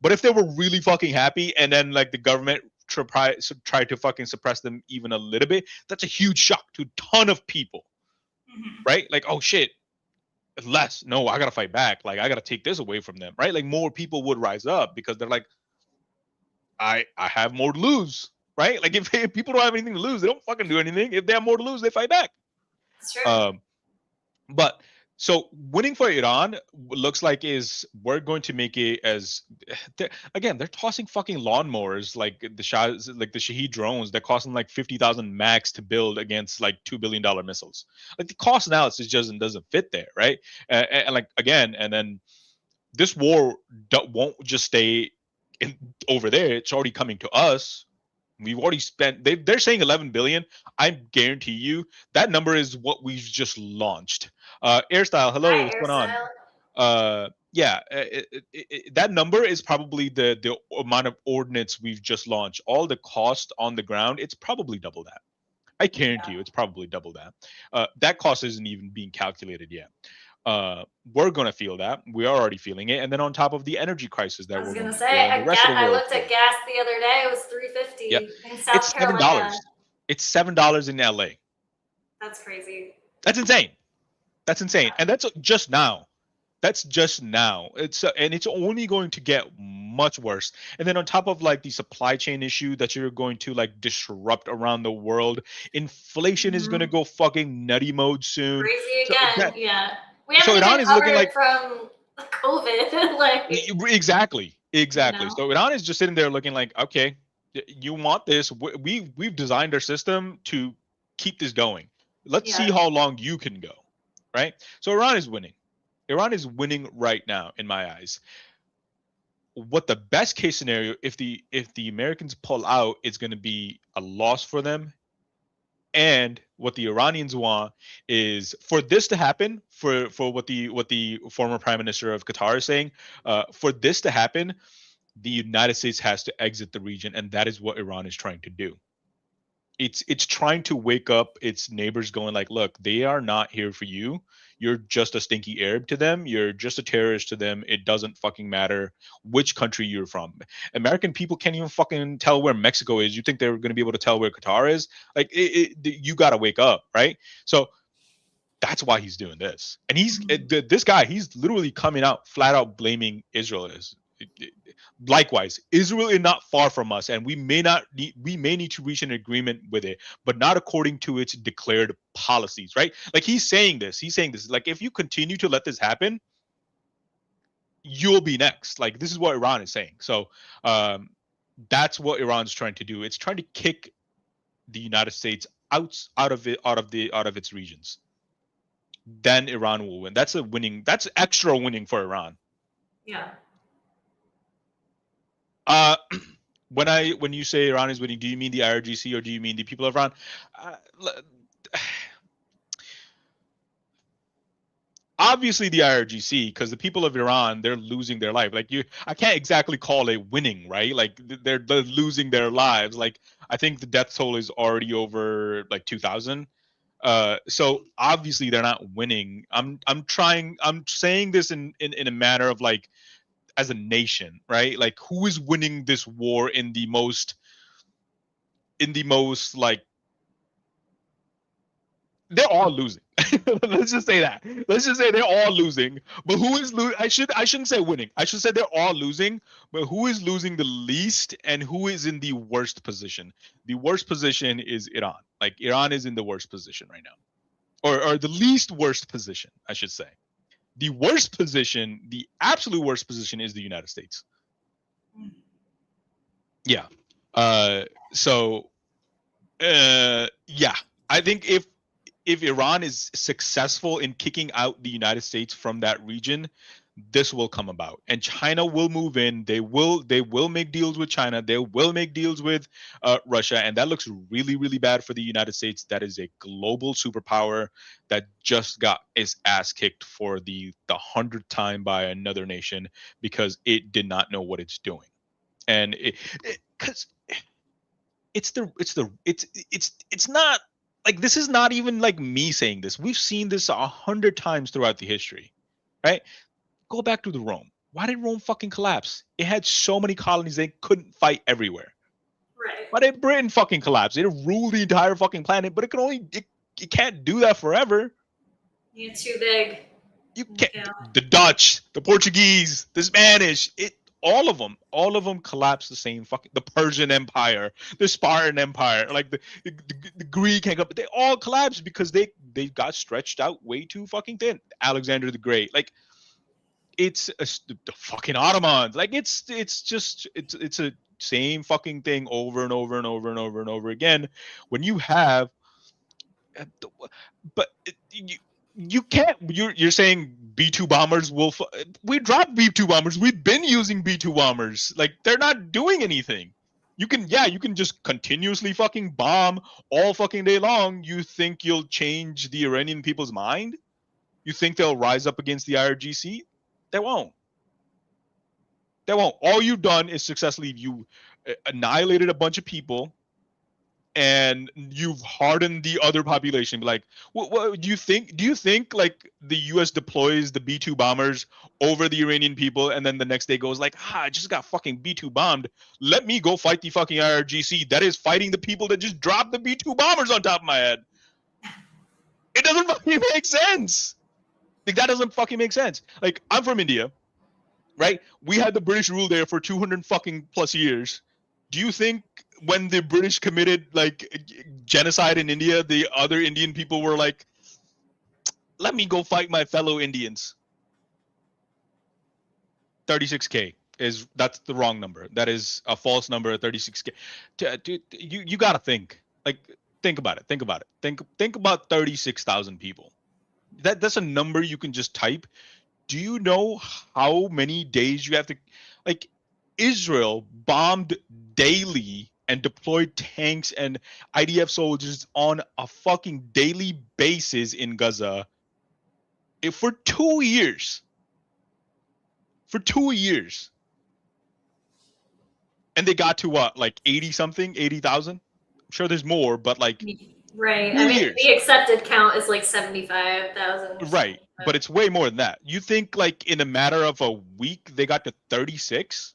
But if they were really fucking happy and then like the government try to fucking suppress them even a little bit, that's a huge shock to a ton of people, Mhm. right? Like, oh shit, less, no, I gotta fight back, like I gotta take this away from them, right? Like more people would rise up because they're like, I have more to lose, right? Like if people don't have anything to lose, they don't fucking do anything. If they have more to lose, they fight back. It's true. Um, but so winning for Iran looks like is we're going to make it as they're tossing fucking lawnmowers like the like the Shahed drones that cost them like 50,000 max to build against like $2 billion missiles. Like the cost analysis just doesn't fit there, right? And like again, and then this war won't just stay in, over there. It's already coming to us. We've already spent. They're saying 11 billion. I guarantee you that number is what we've just launched. Airstyle, hello, Hi, what's going on? AirStyle. Yeah, that number is probably the amount of ordnance we've just launched. All the cost on the ground, it's probably double that. I Yeah. guarantee you, it's probably double that. That cost isn't even being calculated yet. We're gonna feel that. We are already feeling it, and then on top of the energy crisis I that was we're going gonna to say, feel, and the rest of the I world looked at feeling. gas the other day. It was Yeah, 350 in it's South $7. Carolina. It's $7 in LA. That's crazy. That's insane. That's insane, Yeah. and that's just now. That's just now. It's and it's only going to get much worse. And then on top of like the supply chain issue that you're going to like disrupt around the world, inflation is going to Mhm. go fucking nutty mode soon. Crazy So again. that Yeah. We so haven't even Iran is looking recovered like from COVID. Like, exactly, you exactly. know. So Iran is just sitting there looking like, okay, you want this? We've designed our system to keep this going. Let's see Yeah. how long you can go, right? So Iran is winning. Iran is winning right now in my eyes. What the best case scenario, if the Americans pull out, is going to be a loss for them. And what the Iranians want is for this to happen, for what the former prime minister of Qatar is saying, for this to happen, the United States has to exit the region, and that is what Iran is trying to do. It's trying to wake up its neighbors, going like, look, they are not here for you. You're just a stinky Arab to them. You're just a terrorist to them. It doesn't fucking matter which country you're from. American people can't even fucking tell where Mexico is. You think they're going to be able to tell where Qatar is? Like, you got to wake up, right? So that's why he's doing this. And Mhm. this guy, he's literally coming out flat out blaming Israel. Is likewise, Israel is not far from us, and we may need to reach an agreement with it, but not according to its declared policies, right? Like he's saying this like, if you continue to let this happen, you'll be next. Like this is what Iran is saying. So um that's what Iran's trying to do. It's trying to kick the United States out of its regions. Then Iran will win. That's a winning. That's extra winning for Iran. Yeah. Uh, when you say Iran is winning, do you mean the IRGC or do you mean the people of Iran? Uh, Obviously the IRGC, because the people of Iran, they're losing their life. Like I can't exactly call it winning, right? Like they're losing their lives. Like I think the death toll is already over like 2,000. So obviously they're not winning. I'm saying this in a manner of like, as a nation, right? Like who is winning this war in the most like they're all losing. Let's just say that. Let's just say they're all losing. But who is losing? I shouldn't say winning. I should say they're all losing. But who is losing the least and who is in the worst position? The worst position is Iran. Like Iran is in the worst position right now, or the least worst position, I should say. The worst position, the absolute worst position, is the United States. Yeah. So. Yeah. I think if Iran is successful in kicking out the United States from that region, this will come about, and China will move in. They will make deals with China. They will make deals with Russia, and that looks really, really bad for the United States. That is a global superpower that just got its ass kicked for the 100th time by another nation because it did not know what it's doing, and because it's not like, this is not even like me saying this. We've seen this 100 times throughout the history, right? Go back to the Rome. Why did Rome fucking collapse? It had so many colonies they couldn't fight everywhere. Right. Why did Britain fucking collapse? It ruled the entire fucking planet, but it can't do that forever. You're too big. You can't. Yeah. The Dutch, the Portuguese, the Spanish, all of them collapsed the same fucking. The Persian Empire, the Spartan Empire, like the Greek, they all collapsed because they got stretched out way too fucking thin. Alexander the Great, like it's the fucking Ottomans, like it's a same fucking thing over and over and over and over and over again. When you have, but you can't. You're saying B-2 bombers will. We dropped B-2 bombers. We've been using B-2 bombers. Like, they're not doing anything. You can just continuously fucking bomb all fucking day long. You think you'll change the Iranian people's mind? You think they'll rise up against the IRGC? They won't. They won't. All you've done is successfully annihilated a bunch of people, and you've hardened the other population. Like, what do you think? Do you think like the U.S. deploys the B-2 bombers over the Iranian people, and then the next day goes like, I just got fucking B-2 bombed. Let me go fight the fucking IRGC that is fighting the people that just dropped the B-2 bombers on top of my head? It doesn't fucking make sense. Like, that doesn't fucking make sense. Like, I'm from India, right? We had the British rule there for 200 fucking plus years. Do you think when the British committed like genocide in India, the other Indian people were like, let me go fight my fellow Indians? 36K that's the wrong number. That is a false number. 36K. You gotta think. Like, think about it. Think about 36,000 people. That's a number you can just type. Do you know how many days you have to, like, Israel bombed daily and deployed tanks and IDF soldiers on a fucking daily basis in Gaza for 2 years. For 2 years. And they got to what, like 80,000? I'm sure there's more, but like, right. I mean, the accepted count is like 75,000. Right. But it's way more than that. You think like in a matter of a week they got to 36?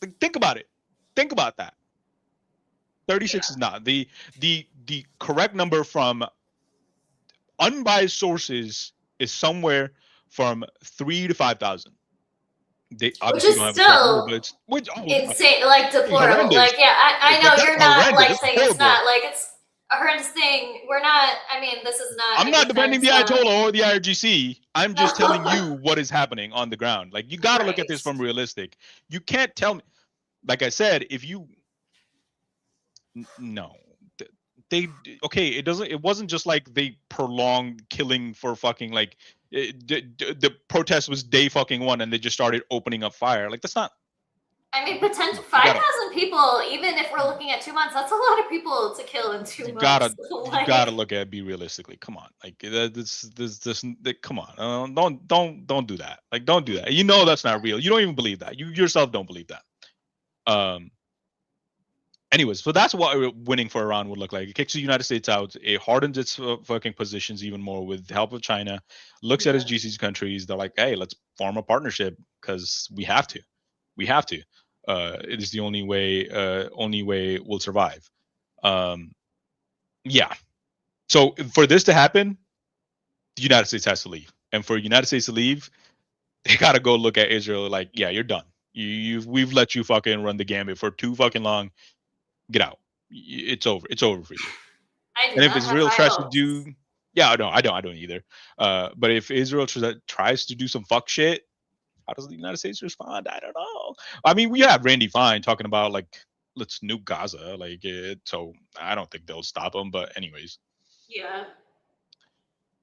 Like, think about it. Think about that. 36 is not. The correct number from unbiased sources is somewhere from 3,000 to 5,000. They obviously don't have a number, but it's insane, like deplorable. Like, yeah, I know you're not like saying it's not like it's a horrendous thing. We're not. I mean, this is not. I'm not defending the Ayatollah or the IRGC. I'm just telling you what is happening on the ground. Like, you got to look at this from realistic. You can't tell me. Like I said, if you no, it wasn't just like they prolonged killing for fucking like the protest was day fucking one and they just started opening up fire. Like, that's not. I mean, potential 5,000 people. Even if we're looking at 2 months, that's a lot of people to kill in 2 months. You gotta look at it, be realistically. Come on, like this. Come on, don't do that. Like, don't do that. You know that's not real. You don't even believe that. You yourself don't believe that. Anyways, so that's what winning for Iran would look like. It kicks the United States out. It hardens its fucking positions even more with the help of China. Looks at its GCC countries. They're like, hey, let's form a partnership because we have to. We have to. It is the only way we'll survive. Yeah. So for this to happen, the United States has to leave. And for the United States to leave, they gotta go look at Israel like, yeah, you're done. We've let you fucking run the gambit for too fucking long. Get out. It's over. It's over for you. I do And if not have Israel high tries to hopes. do, yeah, I don't either. But if Israel tries to do some fuck shit, how does the United States respond? I don't know. I mean, we have Randy Fine talking about like, let's nuke Gaza, like it. So I don't think they'll stop him. But anyways, Yeah.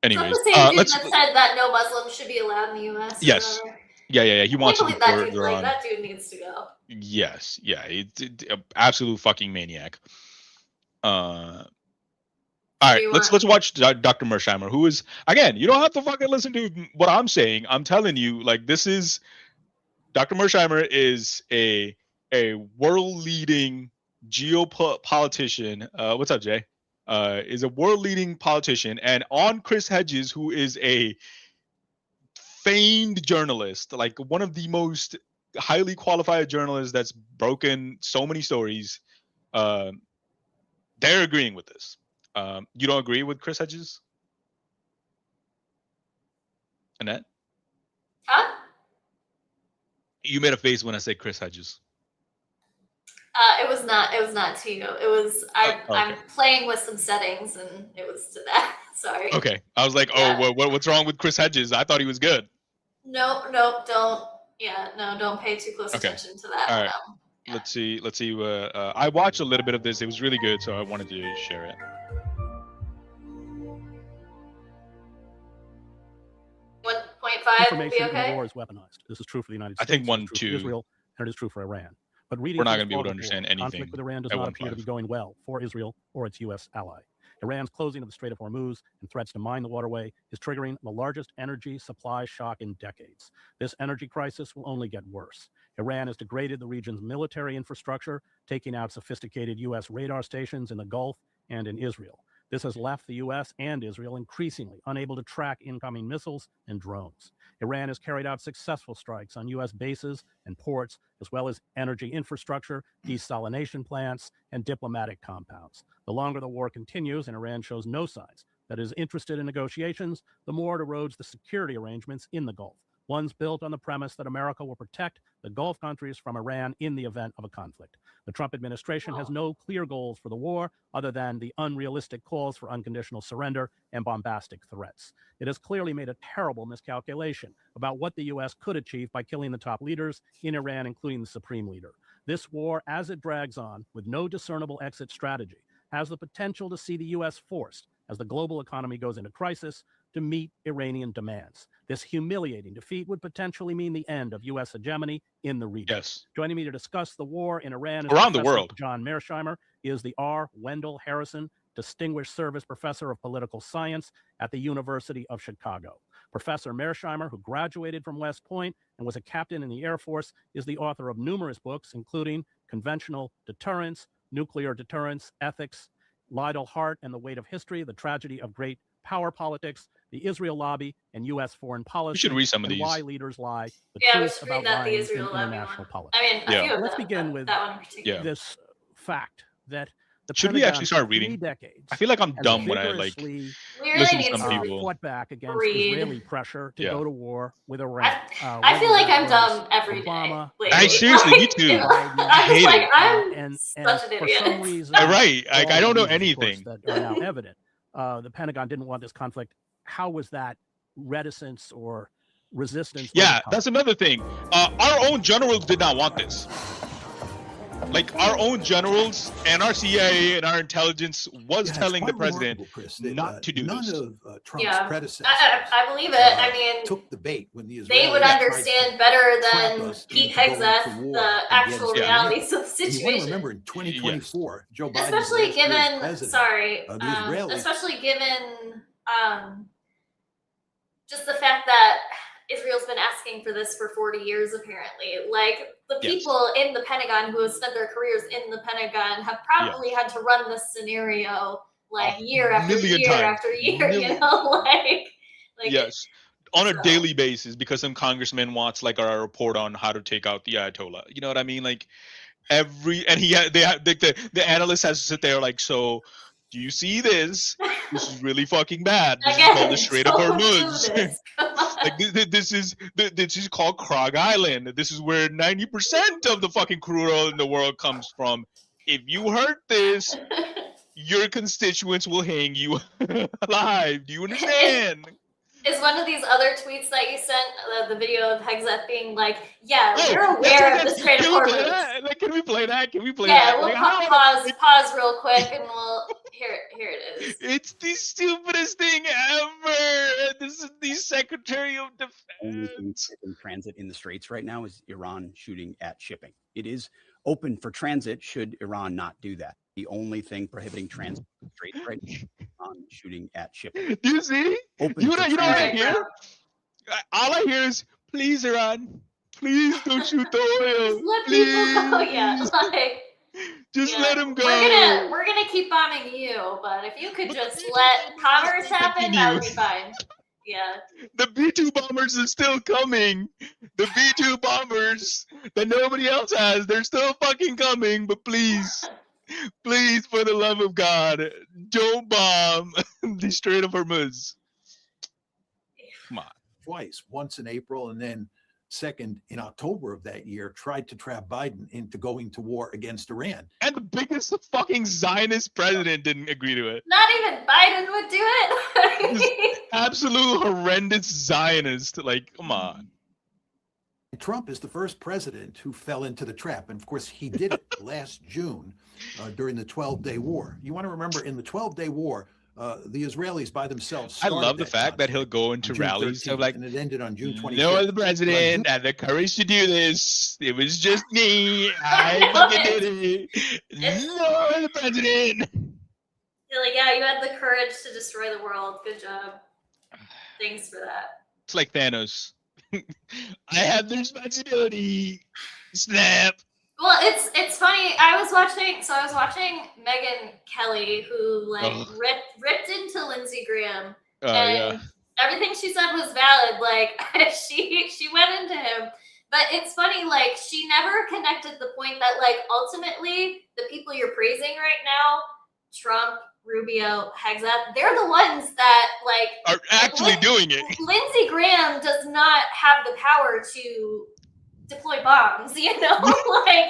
Is that the same dude let's that said that no Muslims should be allowed in the U.S. or yes, whatever? yeah. He I wants to can't believe that deport dude. Like Iran. that dude needs to go. Yes, yeah, absolute fucking maniac. All right, let's watch Dr. Mersheimer, who is, again, you don't have to fucking listen to what I'm saying. I'm telling you, like, this is Dr. Mersheimer is a world leading geopolitician. What's up, Jay? Is a world leading politician, and on Chris Hedges, who is a famed journalist, like one of the most highly qualified journalists that's broken so many stories. They're agreeing with this. You don't agree with Chris Hedges? Annette? Huh? You made a face when I said Chris Hedges. It was not to you. It was Okay. I'm playing with some settings and it was to that. Sorry. Okay. I was like, Yeah. oh, what's wrong with Chris Hedges? I thought he was good. No, don't pay too close attention to that. All right. Yeah. Let's see. I watched a little bit of this. It was really good, so I wanted to share it. 1.5 will be okay. The war is weaponized. This is true for the United States. I think 1, 2. Israel, and it is true for Iran. But reading we're not going to be able to understand anything. Conflict with Iran does not appear to be going well for Israel or its U.S. ally. Iran's closing of the Strait of Hormuz and threats to mine the waterway is triggering the largest energy supply shock in decades. This energy crisis will only get worse. Iran has degraded the region's military infrastructure, taking out sophisticated U.S. radar stations in the Gulf and in Israel. This has left the U.S. and Israel increasingly unable to track incoming missiles and drones. Iran has carried out successful strikes on U.S. bases and ports, as well as energy infrastructure, desalination plants, and diplomatic compounds. The longer the war continues and Iran shows no signs that it is interested in negotiations, the more it erodes the security arrangements in the Gulf, ones built on the premise that America will protect the Gulf countries from Iran in the event of a conflict. The Trump administration has no clear goals for the war other than the unrealistic calls for unconditional surrender and bombastic threats. It has clearly made a terrible miscalculation about what the U.S. could achieve by killing the top leaders in Iran, including the supreme leader. This war, as it drags on with no discernible exit strategy, has the potential to see the U.S. forced, as the global economy goes into crisis, to meet Iranian demands. This humiliating defeat would potentially mean the end of U.S. hegemony in the region. Yes. Joining me to discuss the war in Iran is around the world. John Mearsheimer. He is the R. Wendell Harrison Distinguished Service Professor of Political Science at the University of Chicago. Professor Mearsheimer, who graduated from West Point and was a captain in the Air Force, is the author of numerous books, including Conventional Deterrence, Nuclear Deterrence, Ethics, Lydell Hart and the Weight of History, The Tragedy of Great Power Politics, The Israel Lobby, and U.S. Foreign Policy. You should read some of these. Why Leaders Lie. The truth about lying in international politics. I mean, a few of let's them, begin with that one in particular. this fact that the should Pentagon we actually start reading? 3 decades I feel like I'm dumb when I like we listen really to some need to people. fought back against read. Israeli pressure to go to war with Iran. I feel like I'm dumb every day. Obama, lately. I seriously, me too. I hate like, it. I'm and such an for idiot. some reason, Right. Like, all I don't know the reasons, of course, anything. that are now evident. The Pentagon didn't want this conflict. How was that reticence or resistance? Yeah, that's another thing. Our own generals did not want this. Like, our own generals and our CIA and our intelligence was telling the president not to do this. None of Trump's predecessors I believe it. I mean, took the bait when the Israelis they would understand better than trap us Pete into going to Hegseth war the actual against realities of the And you want to situation. remember in 2024, Joe Biden, Especially given, Israelis, especially given just the fact that Israel's been asking for this for 40 years, apparently. Like, the people in the Pentagon who have spent their careers in the Pentagon have probably had to run this scenario like year after year after year, you know? like yes. On a daily basis, because some congressman wants like a report on how to take out the Ayatollah. You know what I mean? Like the analyst has to sit there like, so Do you see this? This is really fucking bad. This is Again, called the Strait of don't do Hormuz. this. Come on. Like this is called Krog Island. This is where 90% of the fucking crude oil in the world comes from. If you hurt this, your constituents will hang you alive. Do you understand? Is one of these other tweets that you sent the video of Hexeth being like, "Yeah, Oh, we're aware of the Strait of Can we play Hormuz." that? Like, can we play that? Can we play Yeah, that? we'll Like, how- pause real quick, and we'll here it is. It's the stupidest thing ever. This is the Secretary of Only thing Defense. in transit in the straits right now is Iran shooting at shipping. It is open for transit should Iran not do that. The only thing prohibiting transit in the straits right now is Iran shooting at shipping. Do you see? Open You for know what I transit. hear? All I hear is, please, Iran, please don't shoot the oil. Just let people go. Please. Yeah, like Just yeah. let him go. We're gonna keep bombing you, but if you could just let commerce happen, that would be fine. Yeah. The B-2 bombers are still coming. The B-2 bombers that nobody else has, they're still fucking coming. But please, please, for the love of God, don't bomb the Strait of Hormuz. Come on. Twice, once in April and then second in October of that year, tried to trap Biden into going to war against Iran. And the biggest fucking Zionist president didn't agree to it. Not even Biden would do it. Absolute horrendous Zionist. Like, come on. Trump is the first president who fell into the trap. And of course, he did it last June during the 12-day war. You want to remember in the 12-day war, the Israelis by themselves. I love the started fact that conflict he'll go on into June rallies 13th, of like, and it ended on June 25th. no other president had the courage to do this. It was just me. I I fucking know did it. No other president. You're like, yeah, you had the courage to destroy the world. Good job. Thanks for that. It's like Thanos. I have the responsibility. Snap. Well, it's funny. I was watching Megyn Kelly, who like Ugh. ripped into Lindsey Graham, Oh and yeah. everything she said was valid. Like she went into him, but it's funny. Like she never connected the point that like ultimately the people you're praising right now, Trump, Rubio, Hexeth, they're the ones that like Are actually doing it. Lindsey Graham does not have the power to deploy bombs, you know? Like,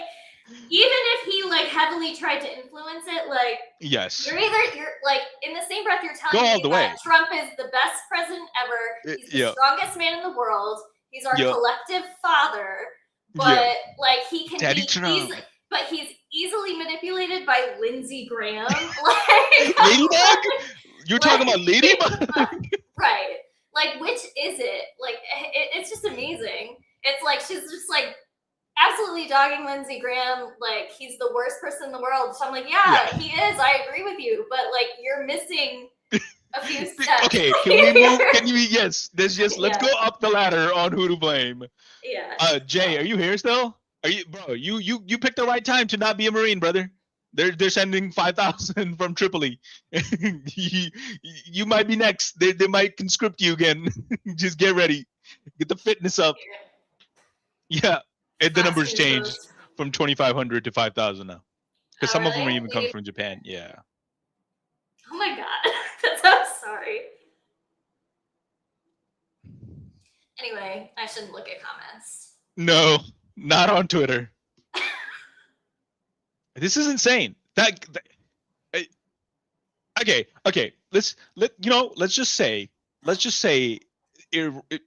even if he like heavily tried to influence it, like Yes. you're like in the same breath you're Go telling all me the that way. Trump is the best president ever. He's the Yeah. strongest man in the world. He's our Yeah. collective father. But Yeah. like he can Daddy be Trump. but he's easily manipulated by Lindsey Graham. Like Ladybug? You're talking about Ladybug? right. Like, which is it? Like, it's just amazing. It's like she's just like absolutely dogging Lindsey Graham. Like, he's the worst person in the world. So I'm like, yeah, he is. I agree with you. But like, you're missing a few steps. Okay, can we move? Can you? Yes, let's Yeah. go up the ladder on who to blame. Yeah. Jay, are you here still? Are you, bro? You picked the right time to not be a Marine, brother. They're sending 5,000 from Tripoli. you might be next. They might conscript you again. Just get ready. Get the fitness up. Yeah, and the numbers changed from 2,500 to 5,000 now. Because some of them are really? even coming from Japan. Yeah. Oh my god. That's so sorry. Anyway, I shouldn't look at comments. No, not on Twitter. This is insane. Okay. Let's just say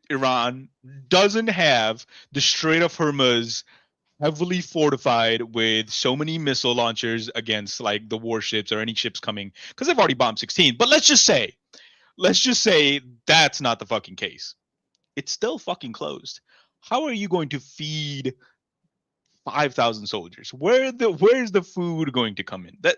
Iran doesn't have the Strait of Hormuz heavily fortified with so many missile launchers against like the warships or any ships coming, because they've already bombed 16. But let's just say that's not the fucking case. It's still fucking closed. How are you going to feed 5,000 soldiers? Where's the food going to come in? That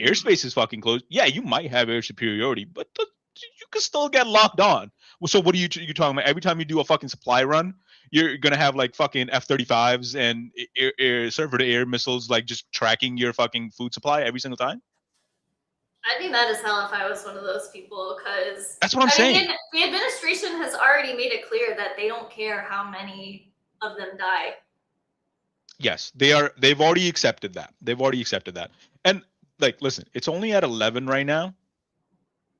airspace is fucking closed. Yeah, you might have air superiority, but you can still get locked on. Well, so what are you talking about? Every time you do a fucking supply run, you're gonna have like fucking F-35s and air surface-to-air missiles like just tracking your fucking food supply every single time. I'd be mad as hell if I was one of those people, because That's what I'm saying. The administration has already made it clear that they don't care how many of them die. Yes, they've already accepted that. And like, listen, it's only at 11 right now.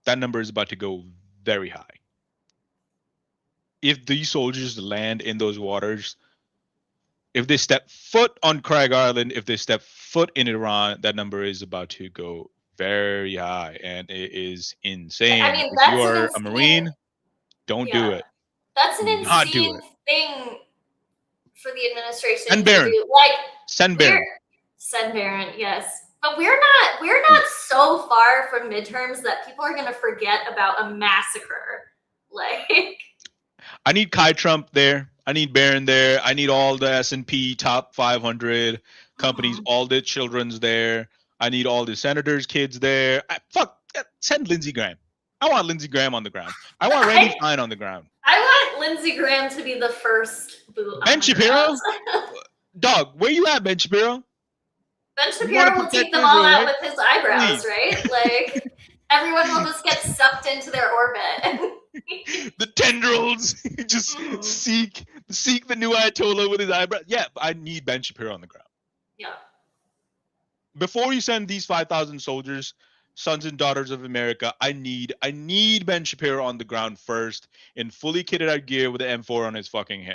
That number is about to go very high. If these soldiers land in those waters, if they step foot on Craig Island, if they step foot in Iran, that number is about to go very high, and it is insane. I mean, If that's you an are a insane- Marine, don't do Yeah. it. That's an Do not do insane it. thing for the administration Send to Barron. do. Like, Send Barron. Send Barron, yes. But we're not so far from midterms that people are gonna forget about a massacre. Like, I need Kai Trump there. I need Barron there. I need all the S&P top 500 companies, all the children's there. I need all the senators' kids there. Send Lindsey Graham. I want Lindsey Graham on the ground. I want Randy Fine on the ground. I want Lindsey Graham to be the first boot. Ben on Shapiro? the ground. Dog, where you at, Ben Shapiro? Ben You Shapiro wanna will protect take them all Israel, out right? with his eyebrows, Please. right? Like, everyone will just get sucked into their orbit. The tendrils just seek the new Ayatollah with his eyebrow. Yeah, I need Ben Shapiro on the ground. Yeah. Before you send these 5,000 soldiers, sons and daughters of America, I need Ben Shapiro on the ground first in fully kitted out gear with the M4 on his fucking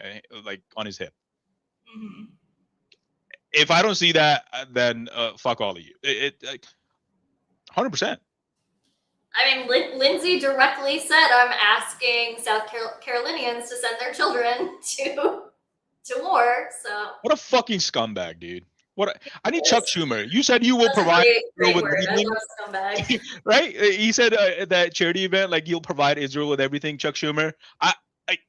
on his hip. Mhm. If I don't see that, then fuck all of you. It 100%. I mean, Lindsay directly said, "I'm asking South Carolinians to send their children to war." So What a fucking scumbag, dude. I need Chuck Schumer. You said you will that's a provide great with word. I everything, love scumbag. right? He said that charity event, like you'll provide Israel with everything. Chuck Schumer.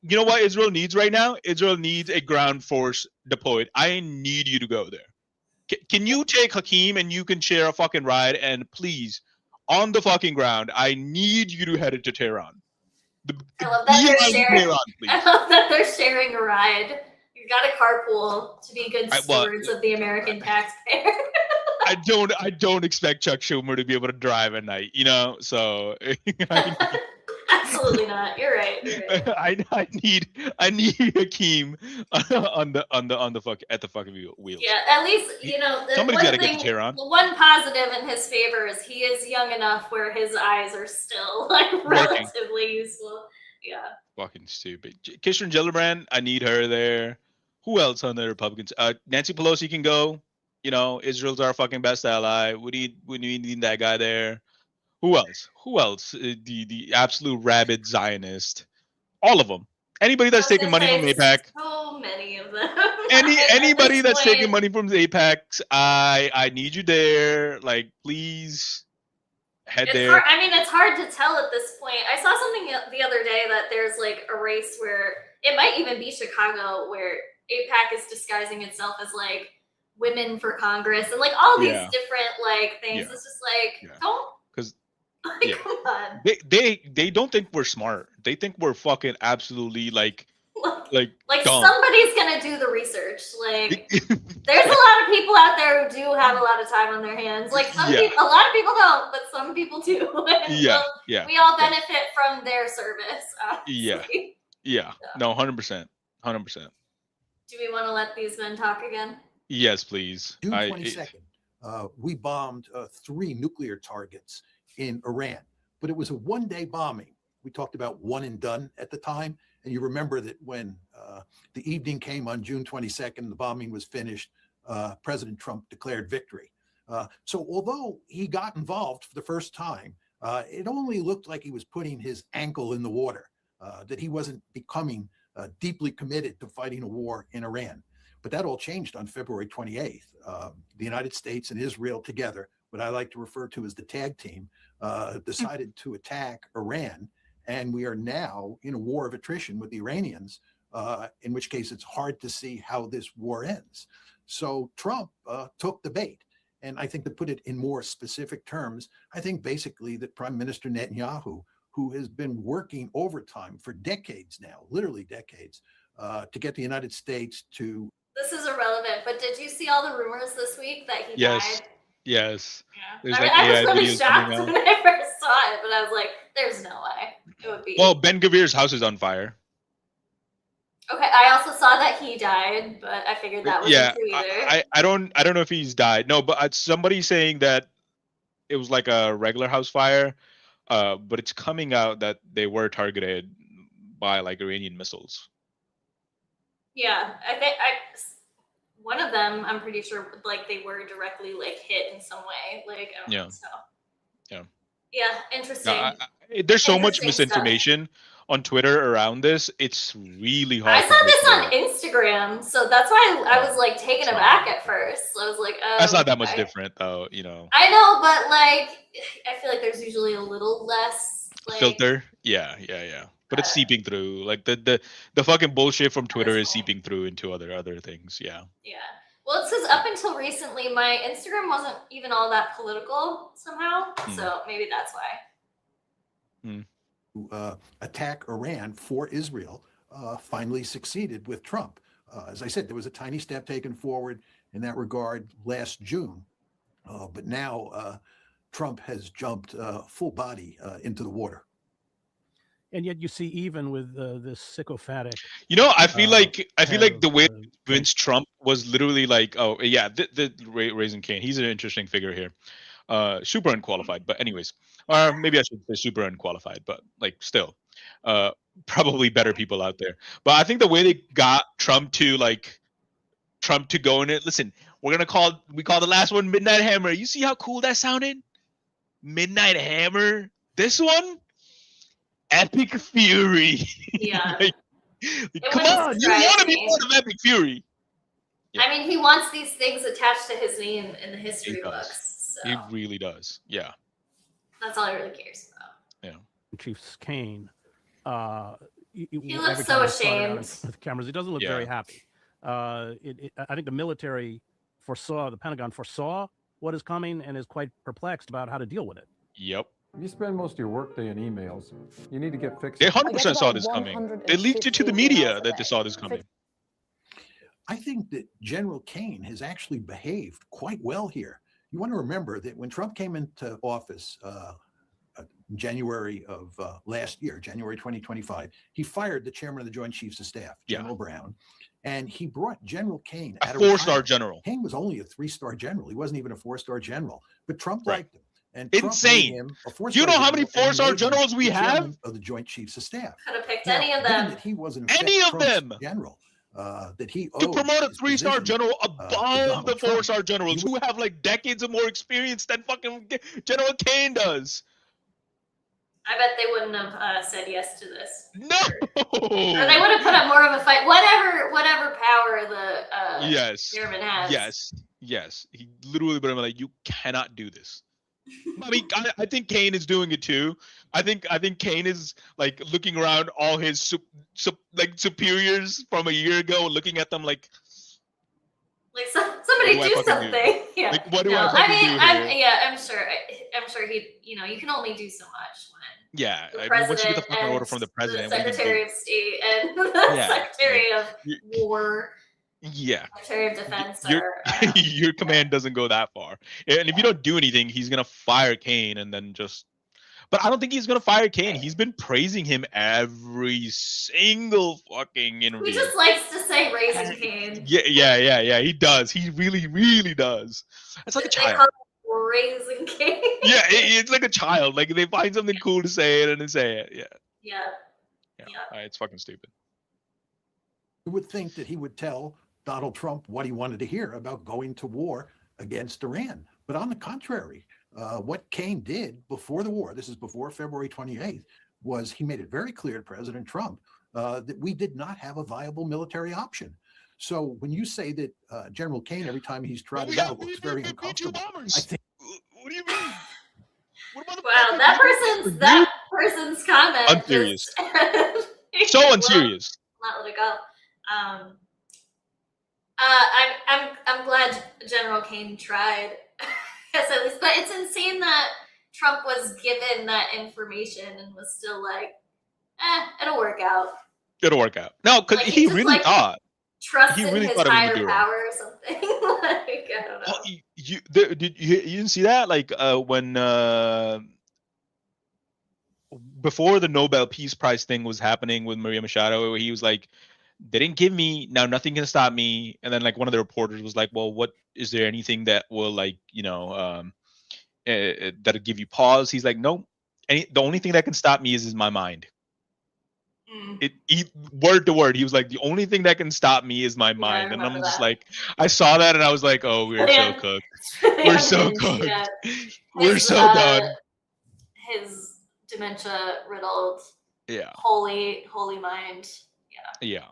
You know what Israel needs right now? Israel needs a ground force deployed. I need you to go there. Can you take Hakeem and you can share a fucking ride? And please, on the fucking ground, I need you to head it to Tehran. I love that they're Beeline sharing. Tehran, I please. love that they're sharing a ride. You got to carpool to be good stewards of the American taxpayer. I don't expect Chuck Schumer to be able to drive at night, you know. So Absolutely not. You're right. You're right. I need Hakeem on the fucking wheels. Yeah, at least you know. Somebody's gotta get to Tehran. The one positive in his favor is he is young enough where his eyes are still like relatively useful. Yeah. Fucking stupid. Kirsten Gillibrand, I need her there. Who else on the Republicans? Nancy Pelosi can go. You know, Israel's our fucking best ally. We need that guy there. Who else? The absolute rabid Zionist. All of them. Anybody that's taking money from AIPAC. So many of them. Anybody that's taking money from AIPAC, I need you there. Like, please head there. Hard, I mean, it's hard to tell at this point. I saw something the other day that there's like a race where it might even be Chicago where AIPAC is disguising itself as like women for Congress and like all these different like things. It's just like don't. Like, come on. They don't think we're smart. They think we're fucking absolutely like dumb. Somebody's gonna do the research. Like there's a lot of people out there who do have a lot of time on their hands. Like people, a lot of people don't, but some people do. We all benefit from their service. Honestly. Yeah. No, 100%. 100%. Do we want to let these men talk again? Yes, please. June 22nd, we bombed 3 nuclear targets in Iran, but it was a one-day bombing. We talked about one and done at the time. And you remember that when the evening came on June 22nd, the bombing was finished, President Trump declared victory. So although he got involved for the first time, it only looked like he was putting his ankle in the water, that he wasn't becoming deeply committed to fighting a war in Iran. But that all changed on February 28th. The United States and Israel together, what I like to refer to as the tag team, decided to attack Iran. And we are now in a war of attrition with the Iranians, in which case it's hard to see how this war ends. So Trump took the bait. And I think to put it in more specific terms, I think basically that Prime Minister Netanyahu, who has been working overtime for decades now, literally decades, to get the United States to... This is irrelevant, but did you see all the rumors this week that he died? Yes. Yeah. I was really shocked when I first saw it, but I was like, there's no way it would be. Well, Ben Gavir's house is on fire. Okay, I also saw that he died, but I figured that wasn't true either. I don't know if he's died. No, but somebody's saying that it was like a regular house fire, but it's coming out that they were targeted by like Iranian missiles. Yeah, I think one of them, I'm pretty sure, like they were directly like hit in some way. Like, I don't know. Yeah. So. Yeah. Yeah, interesting. There's so much Interesting stuff. misinformation on Twitter around this. It's really hard. I to saw break this on through. Instagram, so that's why I was like taken It's not aback that at first. I was like, oh, That's not that much okay. different, though. You know, I know, but like, I feel like there's usually a little less like filter. Yeah. But it's seeping through. Like the fucking bullshit from Twitter is cool. seeping through into other things. Yeah. Yeah. Well, it says up until recently, my Instagram wasn't even all that political somehow, so maybe that's why. Attack Iran for Israel finally succeeded with Trump. As I said, there was a tiny step taken forward in that regard last June, but now Trump has jumped full body into the water. And yet you see, even with this sycophantic, You know, I feel like the way Trump. Vince Trump was literally like, oh yeah, the Raising Cane. He's an interesting figure here. Super unqualified, but anyways, or maybe I should say super unqualified, but like still, probably better people out there. But I think the way they got Trump to go in it. Listen, we call the last one Midnight Hammer. You see how cool that sounded? Midnight Hammer. This one, Epic Fury. Yeah. Like, come on, you want to be part of Epic Fury. I mean, he wants these things attached to his name in the history books. So He really does. Yeah. that's all he really cares about. Chief Kane. He looks so ashamed with the cameras. He doesn't look very happy. I think the military the Pentagon foresaw what is coming and is quite perplexed about how to deal with it. Yep. You spend most of your workday in emails. You need to get fixed. They 100% saw this coming. They leaked it to the media that they saw this coming. I think that General Kane has actually behaved quite well here. You want to remember that when Trump came into office January of last year, January 2025, he fired the chairman of the Joint Chiefs of Staff, General Brown, and he brought General Kane a 4-star general. Kane was only a 3-star general. He wasn't even a 4-star general, but Trump liked him. And insane. Trump made him a 4-star Do you know how many general, 4-star generals we have? Of the Joint Chiefs of Staff. Could have picked Now, any of given them. that he wasn't Any of them. General. That he To promote a 3-star general above the 4-star Trump. generals who have like decades of more experience than fucking General Kane does. I bet they wouldn't have said yes to this. No. Or they would have put up more of a fight. Whatever power the chairman has. Yes. He literally put him like, you cannot do this. I mean, I think Kane is doing it too. I think Kane is like looking around all his superiors from a year ago, looking at them like somebody do something. Yeah. Like, what do I fucking do here? I'm sure he. You know, you can only do so much when. Yeah, The once you get the president fucking order and from the president, the what do you Secretary do? of State and the Secretary of War. Yeah. Secretary of Defense. Your command doesn't go that far. And if you don't do anything, he's gonna fire Kane and then just. But I don't think he's gonna fire Kane. He's been praising him every single fucking interview. He just likes to say Raising Cane. Yeah. He does. He really does. It's like a They child. call it Raising Cane. Yeah, it's like a child. Like they find something cool to say it and then say it. Yeah. It's fucking stupid. You would think that he would tell Donald Trump what he wanted to hear about going to war against Iran. But on the contrary, what Kane did before the war, this is before February 28th, was he made it very clear to President Trump that we did not have a viable military option. So when you say that General Kane, every time he's trotted out, looks very uncomfortable, I think. What do you mean? Wow, that person's comment. Unserious. Just, So unserious. Not let it go. I'm glad General Kane tried. Yes, at least, but it's insane that Trump was given that information and was still like, it'll work out. It'll work out. No, because Like, he just, really like, thought. Trust He in really his thought it was higher gonna do it. power or something. Like, I don't know. Oh, you didn't see that? Like when before the Nobel Peace Prize thing was happening with Maria Machado, where he was like, they didn't give me, now nothing can stop me. And then like one of the reporters was like, well, what is there anything that will like, that'll give you pause. He's like, no, the only thing that can stop me is my mind. Word to word, he was like, the only thing that can stop me is my mind. And I'm just like, I saw that and I was like, oh, we're so cooked. We're so cooked. We're so done. His dementia riddled, Yeah. holy mind. Yeah.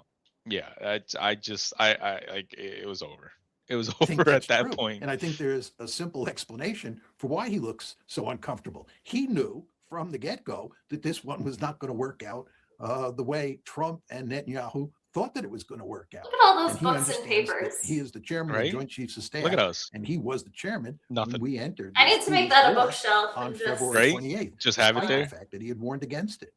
I like, it was over. It was I think over at that's that true. point. And I think there's a simple explanation for why he looks so uncomfortable. He knew from the get-go that this one was not going to work out the way Trump and Netanyahu thought that it was going to work out. Look at all those And he books and understands that papers. he is the chairman of Right? the Joint Chiefs of Staff. Look at us. And he was the chairman Nothing. when we entered. I this need to make 2-week that a war bookshelf on and just February Right? 28th. Just have it despite there. the fact that he had warned against it.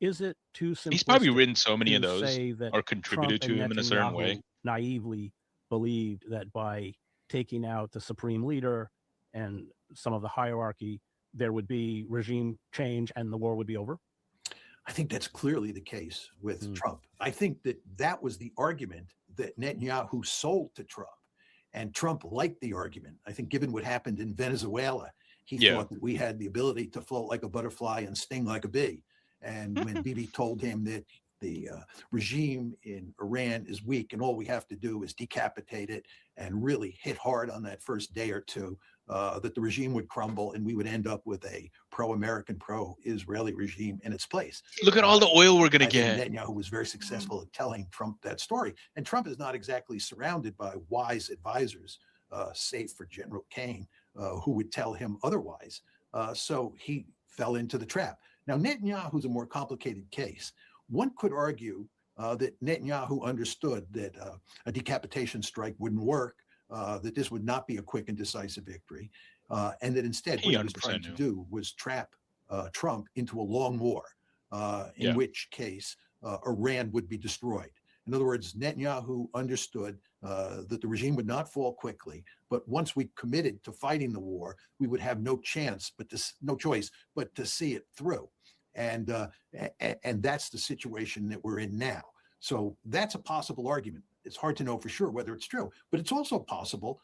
Is it too simplistic He's probably written so many of to those say that or contributed Trump to and him in a certain Netanyahu way? naively believed that by taking out the supreme leader and some of the hierarchy, there would be regime change and the war would be over? I think that's clearly the case with Trump. I think that was the argument that Netanyahu sold to Trump, and Trump liked the argument. I think given what happened in Venezuela, he thought that we had the ability to float like a butterfly and sting like a bee. And when Bibi told him that the regime in Iran is weak and all we have to do is decapitate it and really hit hard on that first day or two, that the regime would crumble and we would end up with a pro-American, pro-Israeli regime in its place. Look at all the oil we're going to I think get. Netanyahu was very successful at telling Trump that story. And Trump is not exactly surrounded by wise advisors, save for General Kane, who would tell him otherwise. So he fell into the trap. Now, Netanyahu's a more complicated case. One could argue that Netanyahu understood that a decapitation strike wouldn't work, that this would not be a quick and decisive victory, and that instead what he was trying to do was trap Trump into a long war, in which case Iran would be destroyed. In other words, Netanyahu understood that the regime would not fall quickly, but once we committed to fighting the war, we would have no choice but to see it through. And that's the situation that we're in now. So that's a possible argument. It's hard to know for sure whether it's true, but it's also possible,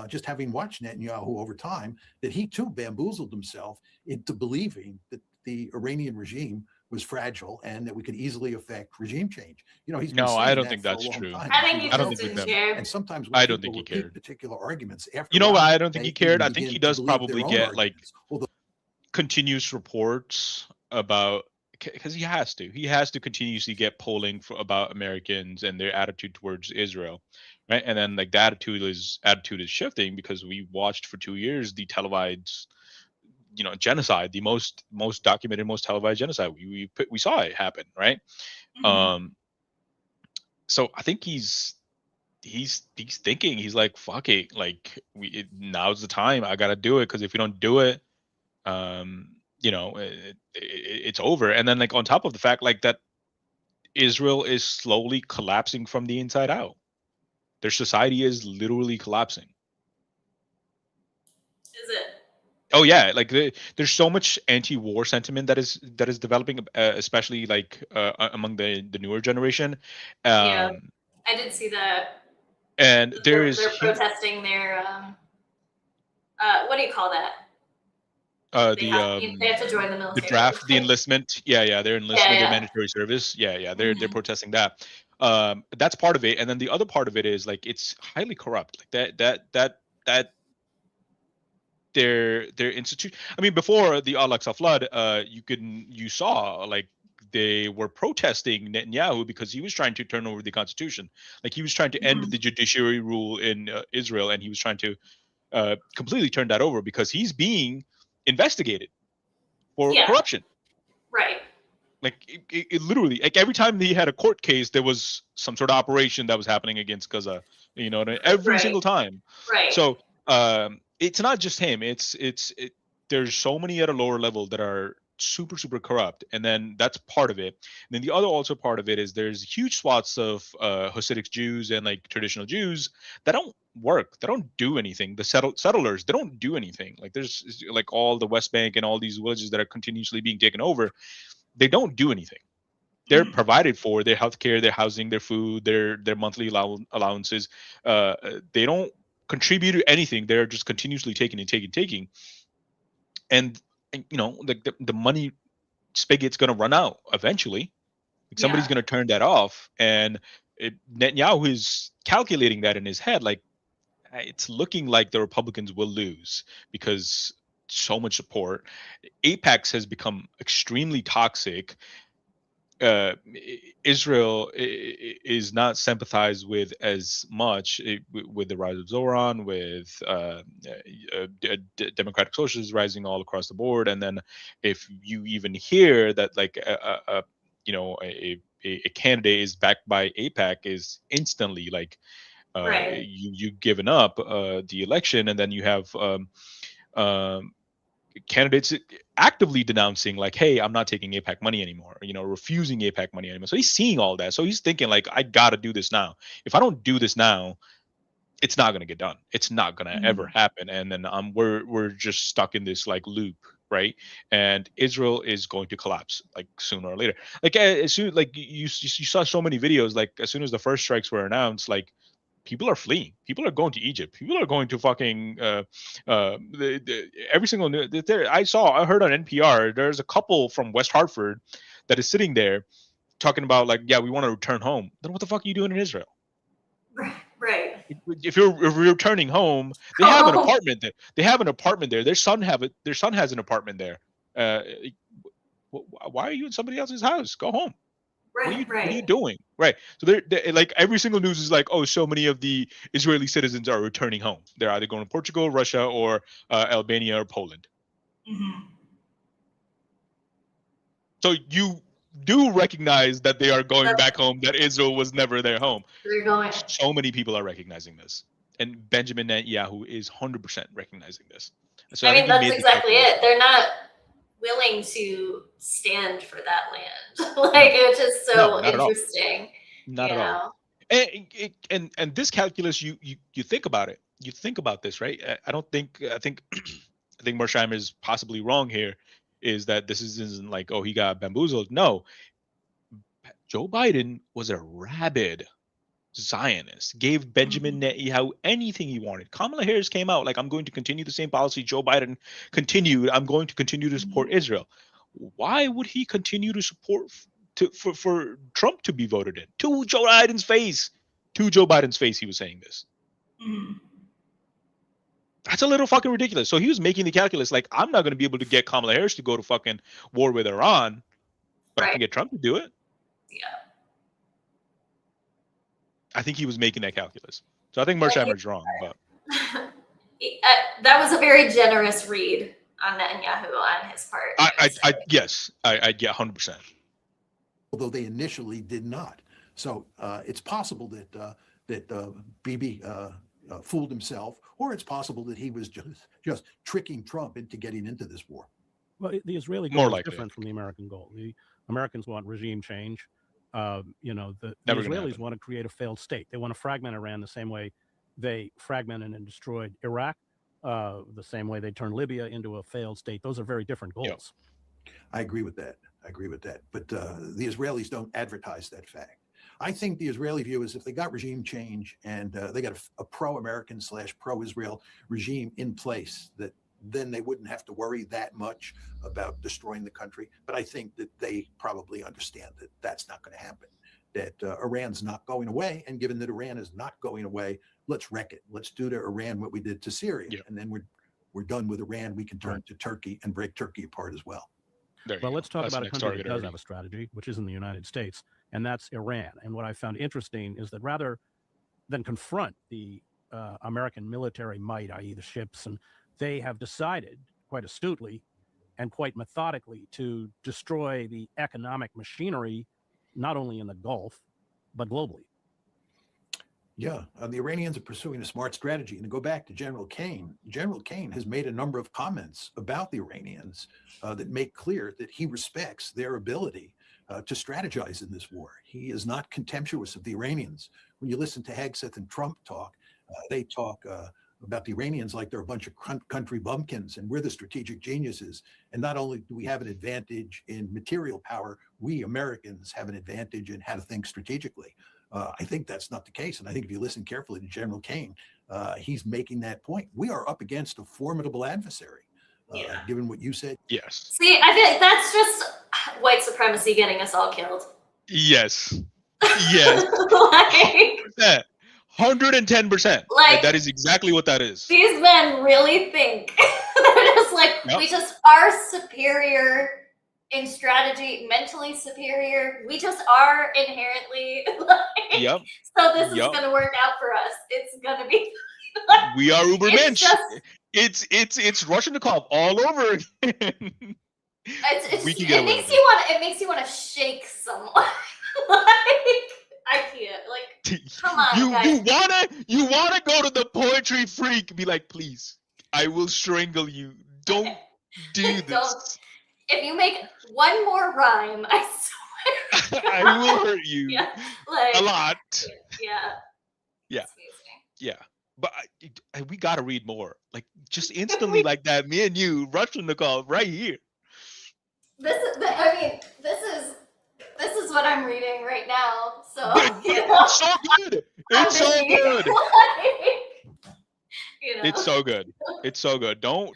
just having watched Netanyahu over time, that he too bamboozled himself into believing that the Iranian regime was fragile and that we could easily affect regime change. You know, he's been saying I don't that think for a that's long true. time. I think he I don't just think didn't with them. care. And sometimes I when don't think people he repeat cared. particular arguments, after You know a what? while, I don't think they he cared. even I think he begin to does believe their probably own get like arguments. Although continuous reports about, because he has to continuously get polling about Americans and their attitude towards Israel, right? And then like the attitude is shifting because we watched for 2 years the televised, genocide, the most documented, most televised genocide. We saw it happen, right? So I think he's thinking, he's like, fuck it, like now's the time, I gotta do it, because if we don't do it, it's over. And then like on top of the fact like that Israel is slowly collapsing from the inside out. Their society is literally collapsing. Is it? Oh yeah, like there's so much anti-war sentiment that is developing, especially like among the newer generation. Yeah, I did see that. And They're protesting their what do you call that? They have to join the military. The draft, the enlistment. Yeah, their enlistment, their mandatory service. Yeah, they're protesting that. That's part of it, and then the other part of it is like it's highly corrupt. Like that their institution. I mean, before the Al-Aqsa flood, you saw like they were protesting Netanyahu because he was trying to turn over the constitution. Like he was trying to end the judiciary rule in Israel, and he was trying to completely turn that over because he's being investigated for corruption. Right. Like it literally, like every time he had a court case, there was some sort of operation that was happening against Gaza. Every single time. Right. So it's not just him. There's so many at a lower level that are super corrupt, and then that's part of it. And then the other also part of it is there's huge swaths of Hasidic Jews and like traditional Jews that don't work. They don't do anything. The settlers, they don't do anything. Like there's like all the West Bank and all these villages that are continuously being taken over. They don't do anything. They're provided for, their healthcare, their housing, their food, their monthly allowances. They don't contributed anything. They're just continuously taking and taking. And you know, the money spigot's going to run out eventually. Like somebody's Yeah. going to turn that off, and Netanyahu is calculating that in his head. Like, it's looking like the Republicans will lose because so much support. Apex has become extremely toxic. Israel is not sympathized with as much with the rise of Zoran, with democratic socialists rising all across the board, and then if you even hear that like you know a candidate is backed by AIPAC, is instantly like Right. you've given up the election, and then you have candidates actively denouncing like, hey, I'm not taking AIPAC money anymore, you know, refusing AIPAC money anymore. So he's seeing all that, so he's thinking like, I gotta do this now. If I don't do this now, it's not going to get done. It's not going to ever happen. And then we're just stuck in this like loop, right? And Israel is going to collapse like sooner or later. Like as soon like you saw so many videos, like as soon as the first strikes were announced, like people are fleeing. People are going to Egypt. People are going to fucking every single there. I heard on NPR there's a couple from West Hartford that is sitting there talking about like, yeah, we want to return home. Then what the fuck are you doing in Israel? Right. If you're returning home, they have an apartment there. They have an apartment there. Their son has an apartment there. Why are you in somebody else's house? Go home. Right. What are you doing? Right. So they're like every single news is like, oh, so many of the Israeli citizens are returning home. They're either going to Portugal, Russia, or Albania or Poland. So you do recognize that they are going back home, that Israel was never their home. They're going. So many people are recognizing this. And Benjamin Netanyahu is 100% recognizing this. So I mean, think he that's made exactly it. They're not willing to stand for that land. Like, it's just so not at all. interesting. Not at all. And this calculus, you think about it. You think about this, right? I think Mearsheimer is possibly wrong here, is that this isn't like, oh, he got bamboozled. No. Joe Biden was a rabid Zionist, gave Benjamin Netanyahu anything he wanted. Kamala Harris came out like, I'm going to continue the same policy Joe Biden continued. I'm going to continue to support Israel. Why would he continue to support for Trump to be voted in? To Joe Biden's face. To Joe Biden's face, he was saying this. That's a little fucking ridiculous. So he was making the calculus like, I'm not going to be able to get Kamala Harris to go to fucking war with Iran, but I can get Trump to do it. Yeah. I think he was making that calculus. So I think Mearsheimer's wrong, but that was a very generous read on Netanyahu on his part. I get 100%. Although they initially did not. So it's possible that Bibi fooled himself, or it's possible that he was just tricking Trump into getting into this war. Well, the Israeli goal is different from the American goal. The Americans want regime change. The Israelis want to create a failed state. They want to fragment Iran the same way they fragmented and destroyed Iraq, the same way they turned Libya into a failed state. Those are very different goals. I agree with that. But the Israelis don't advertise that fact. I think the Israeli view is if they got regime change and they got a pro-American / pro-Israel regime in place, that then they wouldn't have to worry that much about destroying the country. But I think that they probably understand that that's not going to happen, that Iran's not going away. And given that Iran is not going away, let's wreck it. Let's do to Iran what we did to Syria. Yeah. And then we're done with Iran. We can turn to Turkey and break Turkey apart as well. Well, let's talk about a country that does have a strategy, which is in the United States, and that's Iran. And what I found interesting is that rather than confront the American military might, i.e. the ships, and they have decided quite astutely and quite methodically to destroy the economic machinery, not only in the Gulf, but globally. Yeah, the Iranians are pursuing a smart strategy. And to go back to General Kane has made a number of comments about the Iranians that make clear that he respects their ability to strategize in this war. He is not contemptuous of the Iranians. When you listen to Hegseth and Trump talk, they talk about the Iranians like they're a bunch of country bumpkins and we're the strategic geniuses. And not only do we have an advantage in material power, we Americans have an advantage in how to think strategically. I think that's not the case. And I think if you listen carefully to General Kane, he's making that point. We are up against a formidable adversary, Yeah. given what you said. Yes. See, I think that's just white supremacy getting us all killed. Yes. Yes. Like, 110%. Like- That is exactly what that is. these men really think they're just like, Yep. we just are superior in strategy, mentally superior. We just are inherently like, Yep. so this is Yep. gonna work out for us. It's gonna be We are Ubermensch. It's just It's Russianikov all over again. We can get it away makes with you want to shake someone. Like I can't. Like come on, guys. you wanna go to the poetry freak, be like, please, I will strangle you. Don't do this. Don't. If you make one more rhyme, I swear. I will hurt you Yeah, like a lot. Yeah. Yeah. Excuse me. Yeah. But we gotta read more. Like just instantly like that, me and you, Russianikov, right here. This is what I'm reading right now. So It's so good. It's so good. It's so good. It's so good. Don't.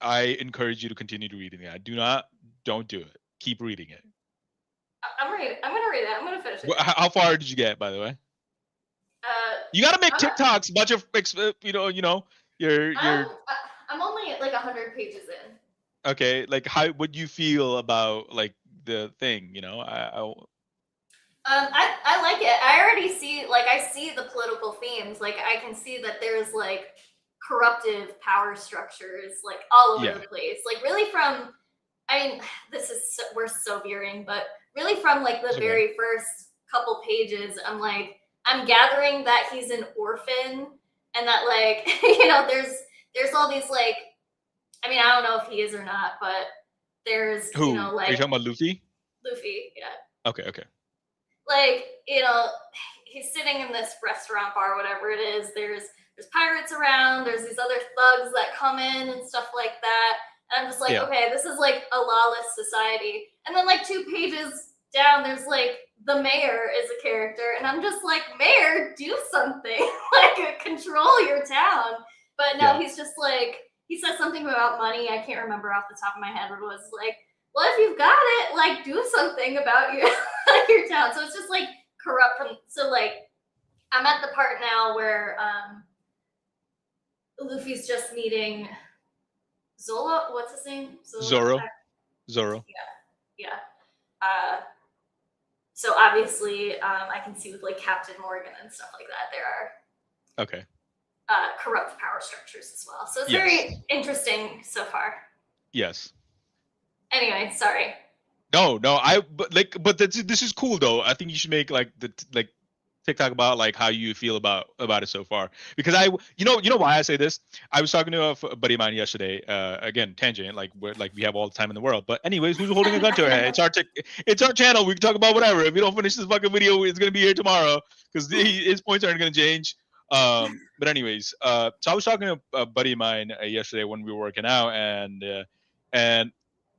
I encourage you to continue to reading that. Don't do it. Keep reading it. I'm gonna read it. I'm gonna finish it. How far did you get, by the way? You gotta make TikToks. Bunch of your. I'm only at like 100 pages in. Okay, like how would you feel about like the thing? I like it. I already see the political themes. Like I can see that there's like corruptive power structures like all over the place. Like really from, I mean, we're so veering, but really from like the very first couple pages, I'm gathering that he's an orphan and that like, there's all these like, I mean, I don't know if he is or not, but there's, Who? like Are you talking about Luffy? Luffy, yeah. Okay. Like, he's sitting in this restaurant bar, whatever it is. There's pirates around. There's these other thugs that come in and stuff like that. And I'm just like, okay, this is like a lawless society. And then like 2 pages down, there's like the mayor is a character, and I'm just like, mayor, do something, like control your town. But no, he's just like, he says something about money. I can't remember off the top of my head what it was. Like, well, if you've got it, like, do something about your town. So it's just like corrupt from. So like, I'm at the part now where Luffy's just meeting Zolo. What's his name? Zoro. Yeah. So obviously, I can see with like Captain Morgan and stuff like that, there are Okay. corrupt power structures as well. So it's very interesting so far. Yes. Anyway, sorry. No. But this is cool though. I think you should make like TikTok about like how you feel about it so far, because you know why I say this. I was talking to a buddy of mine yesterday. Again, tangent. Like we have all the time in the world. But anyways, who's holding a gun to her head? It's our channel. We can talk about whatever. If we don't finish this fucking video, it's gonna be here tomorrow because his points aren't gonna change. But anyways, so I was talking to a buddy of mine yesterday when we were working out, and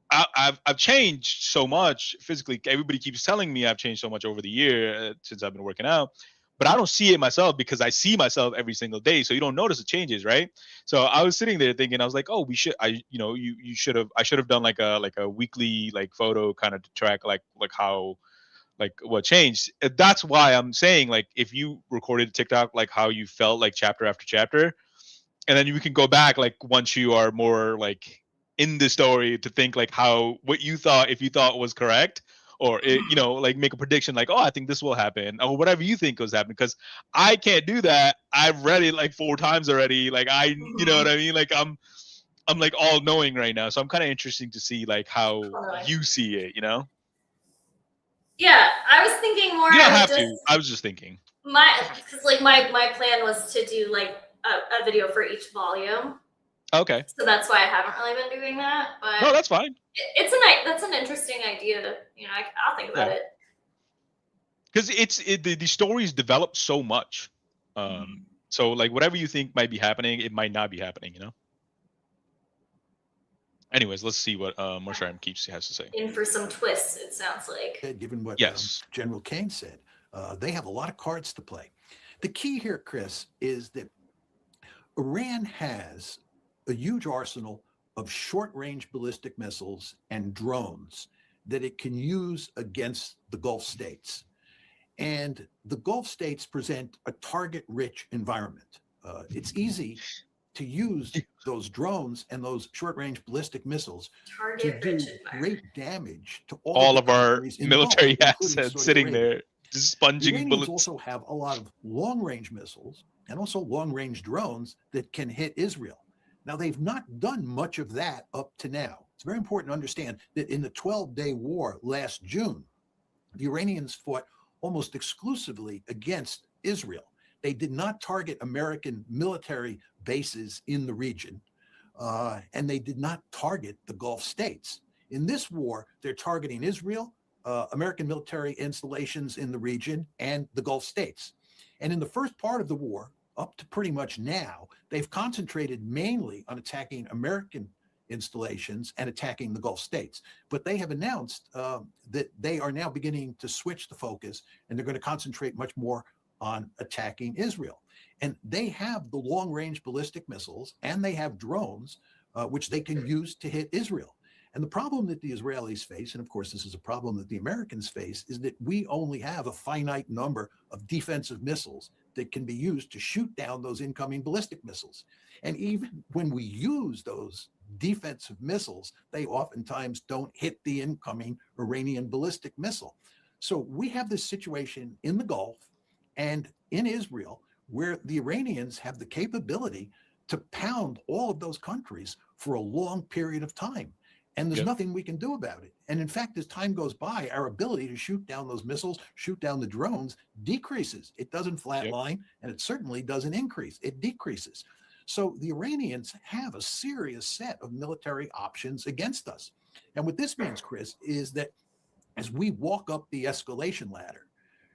I've changed so much physically. Everybody keeps telling me I've changed so much over the year since I've been working out, but I don't see it myself because I see myself every single day. So you don't notice the changes, right? So I was sitting there thinking, I was like, oh, I should have done like a weekly like photo kind of to track like how like what changed. That's why I'm saying like if you recorded TikTok like how you felt like chapter after chapter, and then you can go back like once you are more like in the story to think like what you thought, if you thought was correct, or like make a prediction like, oh, I think this will happen, or whatever you think was happening, because I can't do that. I've read it like 4 times already. Like you know what I mean? Like I'm like all knowing right now, so I'm kind of interesting to see like how you see it. Yeah, I was thinking more. You don't have to. I was just thinking. Because like my plan was to do like a video for each volume. Okay. So that's why I haven't really been doing that. But no, that's fine. That's an interesting idea. I'll think about it. Because the stories develop so much. So like whatever you think might be happening, it might not be happening. Anyways, let's see what Mushroom Keeps has to say. In for some twists, it sounds like. Given what Yes. General Kane said, they have a lot of cards to play. The key here, Chris, is that Iran has a huge arsenal of short-range ballistic missiles and drones that it can use against the Gulf states. And the Gulf states present a target-rich environment. It's easy to use those drones and those short-range ballistic missiles to Target do rich environment. great damage to all, All of of our countries in the Gulf, military including assets Saudi sitting Arabia. there, just The sponging Iranians bullets. also have a lot of long-range missiles and also long-range drones that can hit Israel. Now, they've not done much of that up to now. It's very important to understand that in the 12-day war last June, the Iranians fought almost exclusively against Israel. They did not target American military bases in the region, and they did not target the Gulf states. In this war, they're targeting Israel, American military installations in the region, and the Gulf states. And in the first part of the war, up to pretty much now, they've concentrated mainly on attacking American installations and attacking the Gulf states. But they have announced that they are now beginning to switch the focus, and they're going to concentrate much more on attacking Israel. And they have the long-range ballistic missiles, and they have drones, which they can use to hit Israel. And the problem that the Israelis face, and of course this is a problem that the Americans face, is that we only have a finite number of defensive missiles that can be used to shoot down those incoming ballistic missiles. And even when we use those defensive missiles, they oftentimes don't hit the incoming Iranian ballistic missile. So we have this situation in the Gulf and in Israel where the Iranians have the capability to pound all of those countries for a long period of time. And there's nothing we can do about it. And in fact, as time goes by, our ability to shoot down those missiles, shoot down the drones, decreases. It doesn't flatline, and it certainly doesn't increase. It decreases. So the Iranians have a serious set of military options against us. And what this means, Chris, is that as we walk up the escalation ladder,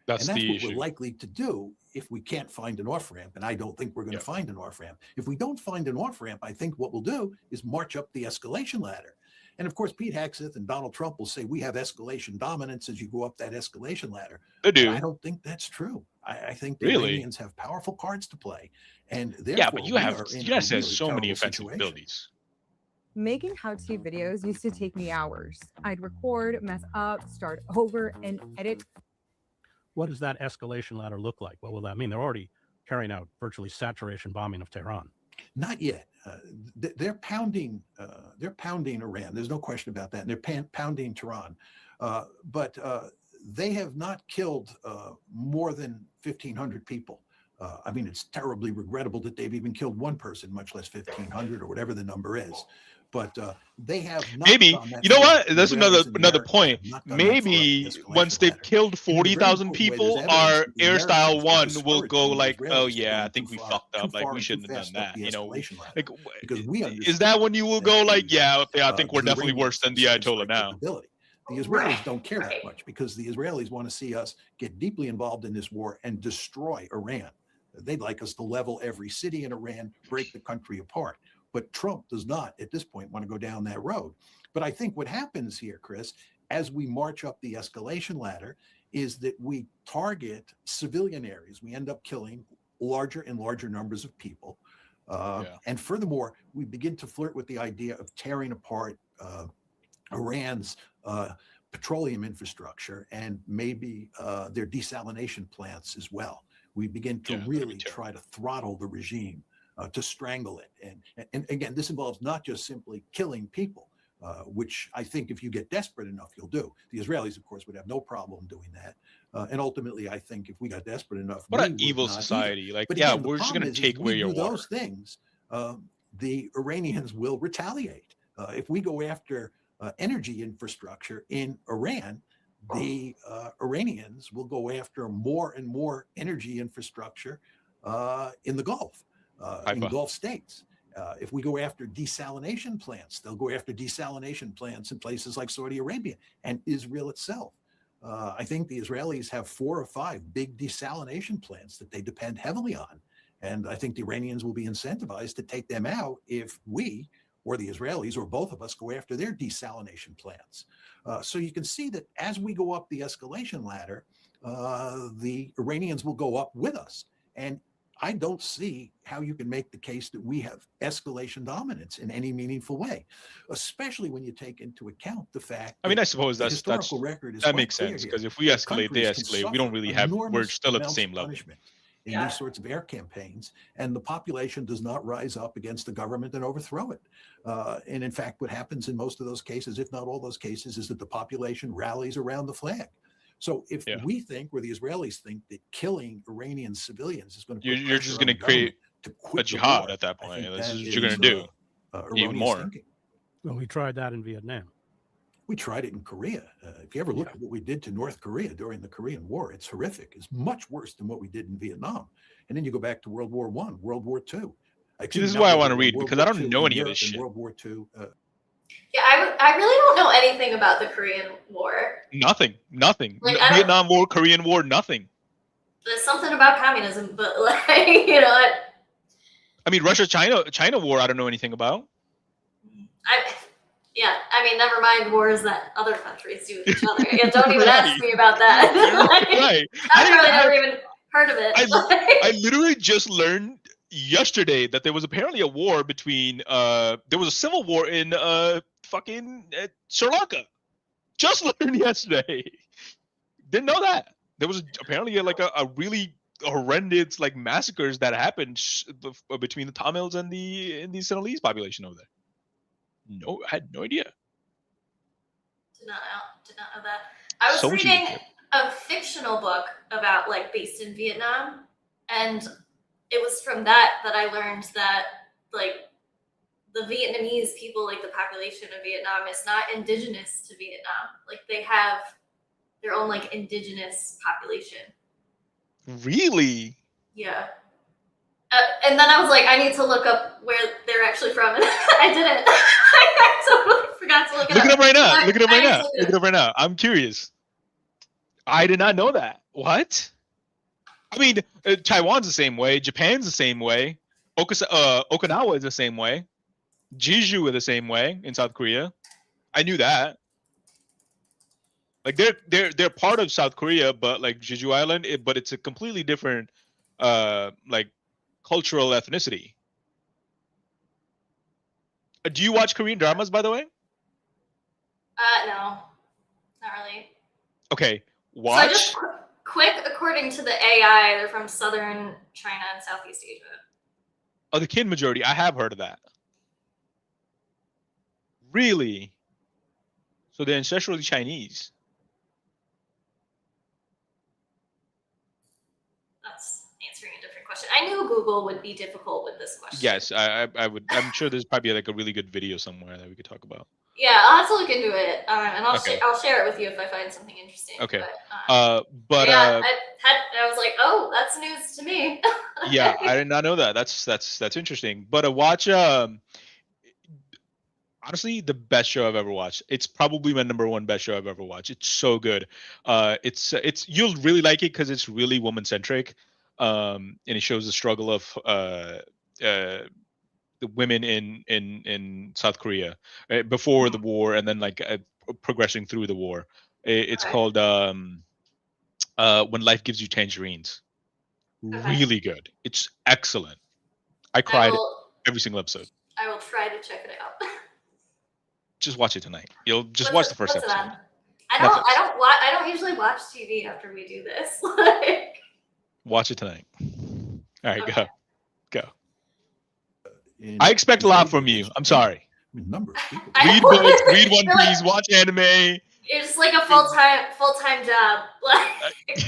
That's and that's the what issue. we're likely to do if we can't find an off-ramp, and I don't think we're going to find an off-ramp. If we don't find an off-ramp, I think what we'll do is march up the escalation ladder. And of course, Pete Hegseth and Donald Trump will say we have escalation dominance as you go up that escalation ladder. They do. But I don't think that's true. I think the Really? Iranians have powerful cards to play, and therefore Yeah, but you we have are in you a guys have really so many terrible offensive situation. abilities. Making how-to videos used to take me hours. I'd record, mess up, start over, and edit. What does that escalation ladder look like? What will that mean? They're already carrying out virtually saturation bombing of Tehran. Not yet. They're pounding Iran. There's no question about that. And they're pounding Tehran. But they have not killed more than 1,500 people. I mean, it's terribly regrettable that they've even killed one person, much less 1,500 or whatever the number is. But they have not Maybe done that you know for what? the That's Israelis another and the another Americans point. have not done that for us, the Maybe escalation once they've ladder. killed In a very 40,000 important way, people, there's our evidence that the Air Style Americans were 1 will discouraged go from the like, oh Israelis yeah, I going think too we far, fucked too up. Like far we and too shouldn't have done fast up that. the You know, escalation ladder. like Because we is understood that when you will that go like, the, yeah, okay, I think we're the definitely worse than the Iranians Ayatollah demonstrate now. capability. The Israelis Right, don't care that right. much because the Israelis want to see us get deeply involved in this war and destroy Iran. They'd like us to level every city in Iran, break the country apart. But Trump does not, at this point, want to go down that road. But I think what happens here, Chris, as we march up the escalation ladder, is that we target civilian areas. We end up killing larger and larger numbers of people. And furthermore, we begin to flirt with the idea of tearing apart Iran's petroleum infrastructure and maybe their desalination plants as well. We begin to really try to throttle the regime, to strangle it. And again, this involves not just simply killing people, which I think if you get desperate enough, you'll do. The Israelis, of course, would have no problem doing that. And ultimately, I think if we got desperate enough, What we an would evil not either. society. Like, But yeah, again, the we're just problem gonna is take we away your do water. those things, the Iranians will retaliate. If we go after energy infrastructure in Iran, the Iranians will go after more and more energy infrastructure in the Gulf, in Gulf states. If we go after desalination plants, they'll go after desalination plants in places like Saudi Arabia and Israel itself. I think the Israelis have 4 or 5 big desalination plants that they depend heavily on. And I think the Iranians will be incentivized to take them out if we, or the Israelis, or both of us, go after their desalination plants. So you can see that as we go up the escalation ladder, the Iranians will go up with us. And I don't see how you can make the case that we have escalation dominance in any meaningful way, especially when you take into account the fact. I mean, that I suppose the that's historical record is that quite makes clear sense here. because if we that escalate, they countries can escalate. We don't suffer really have. We're enormous still at the amounts same of level. punishment in Yeah. these sorts of air campaigns, and the population does not rise up against the government and overthrow it. And in fact, what happens in most of those cases, if not all those cases, is that the population rallies around the flag. So if Yeah. we think, or the Israelis think, that killing Iranian civilians is going to You're just going to going create to a quit the jihad war, at that I point. think This that is what you're going is, to do. Even erroneous more. thinking. Well, we tried that in Vietnam. We tried it in Korea. If you ever look at what we did to North Korea during the Korean War, it's horrific. It's much worse than what we did in Vietnam. And then you go back to World War I, World War II. See, this is why I want to read because I don't know any of this shit. World War II. Yeah, I really don't know anything about the Korean War. Nothing. Like, I don't- Vietnam War, Korean War, nothing. There's something about communism, but like, you know, I mean, Russia-China war. I don't know anything about. I mean, never mind wars that other countries do with each other. Yeah, don't even ask me about that. Like, Right. I've probably never even heard of it. I literally just learned yesterday that there was apparently a war between there was a civil war in fucking Sri Lanka. Just learned yesterday. Didn't know that. There was apparently a really horrendous like massacres that happened between the Tamils and the Sinhalese population over there. No, I had no idea. Did not know that. I was So much reading easier. a fictional book about like based in Vietnam, and it was from that I learned that like the Vietnamese people, like the population of Vietnam, is not indigenous to Vietnam. Like they have their own like indigenous population. Really? Yeah. And then I was like, I need to look up where they're actually from, and I didn't. I totally forgot to look it Look up. it up right now. I- Look it up I right need now. to look it Look it up right now. I'm curious. I did not know that. What? I mean, Taiwan's the same way. Japan's the same way. Okinawa is the same way. Jeju is the same way in South Korea. I knew that. Like they're part of South Korea, but like Jeju Island, but it's a completely different like cultural ethnicity. Do you watch Korean dramas, by the way? No, not really. Okay, So watch. just quick, according to the AI, they're from southern China and Southeast Asia. Oh, the Kin majority. I have heard of that. Really? So they're ancestrally Chinese. That's answering a different question. I knew Google would be difficult with this question. Yes, I would. I'm sure there's probably like a really good video somewhere that we could talk about. Yeah, I'll have to look into it, and I'll Okay. I'll share it with you if I find something interesting. Okay. But I was like, oh, that's news to me. Yeah, I did not know that. That's interesting. But watch honestly the best show I've ever watched. It's probably my number one best show I've ever watched. It's so good. It's you'll really like it because it's really woman centric. And it shows the struggle of the women in South Korea before the war and then like progressing through the war. It's Okay. called When Life Gives You Tangerines. Okay. Really good. It's excellent. I I cried will, every single episode. I will try to check it out. Just watch it tonight. You'll just What's watch the first what's it episode. on? I Netflix. don't usually watch TV after we do this. Like, Watch it tonight. All right, Okay. go. I expect a lot from you. I'm sorry. Number of people. I- Read books, read One You're like- Piece, watch anime. it's like a full-time job. Like,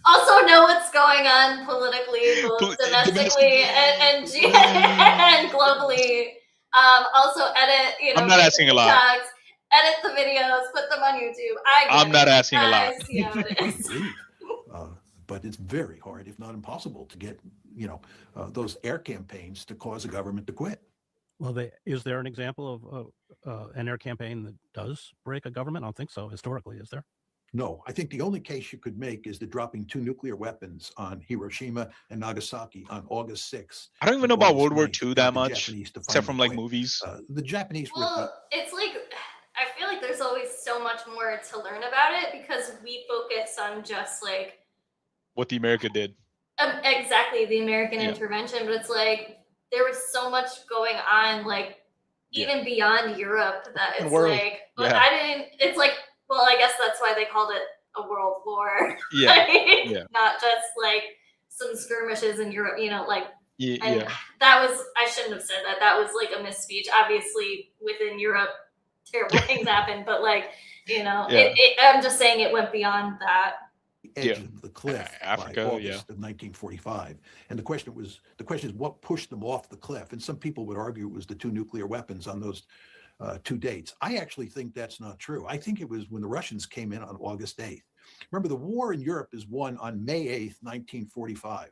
also know what's going on politically, both domestically and and globally. Also edit, I'm not asking a lot. TikToks, edit the videos, put them on YouTube. I'm not asking a lot. I see how it is. Believe. But it's very hard, if not impossible, to get those air campaigns to cause a government to quit. Well, is there an example of an air campaign that does break a government? I don't think so. Historically, is there? No, I think the only case you could make is the dropping 2 nuclear weapons on Hiroshima and Nagasaki on August 6th. I don't even know about August World War 9th II got that the much, Japanese to except from finally like quit. movies. The Japanese were Well, it's like I feel like there's always so much more to learn about it because we focus on just like What the America did. exactly, the American Yeah. intervention, but it's like there was so much going on, like even beyond Europe, that Fucking it's world. like, but Yeah. I didn't. It's like, well, I guess that's why they called it a world war. Yeah. Like, Yeah. not just like some skirmishes in Europe, you know, like. Yeah. And Yeah. that was, I shouldn't have said that. That was like a misspeech. Obviously, within Europe, terrible things happen, but like, you know, Yeah. I'm just saying it went beyond that. Edge Yeah. of the cliff Africa, by yeah. August of 1945. And the question is what pushed them off the cliff? And some people would argue it was the 2 nuclear weapons on those 2 dates. I actually think that's not true. I think it was when the Russians came in on August 8th. Remember, the war in Europe is won on May 8th, 1945.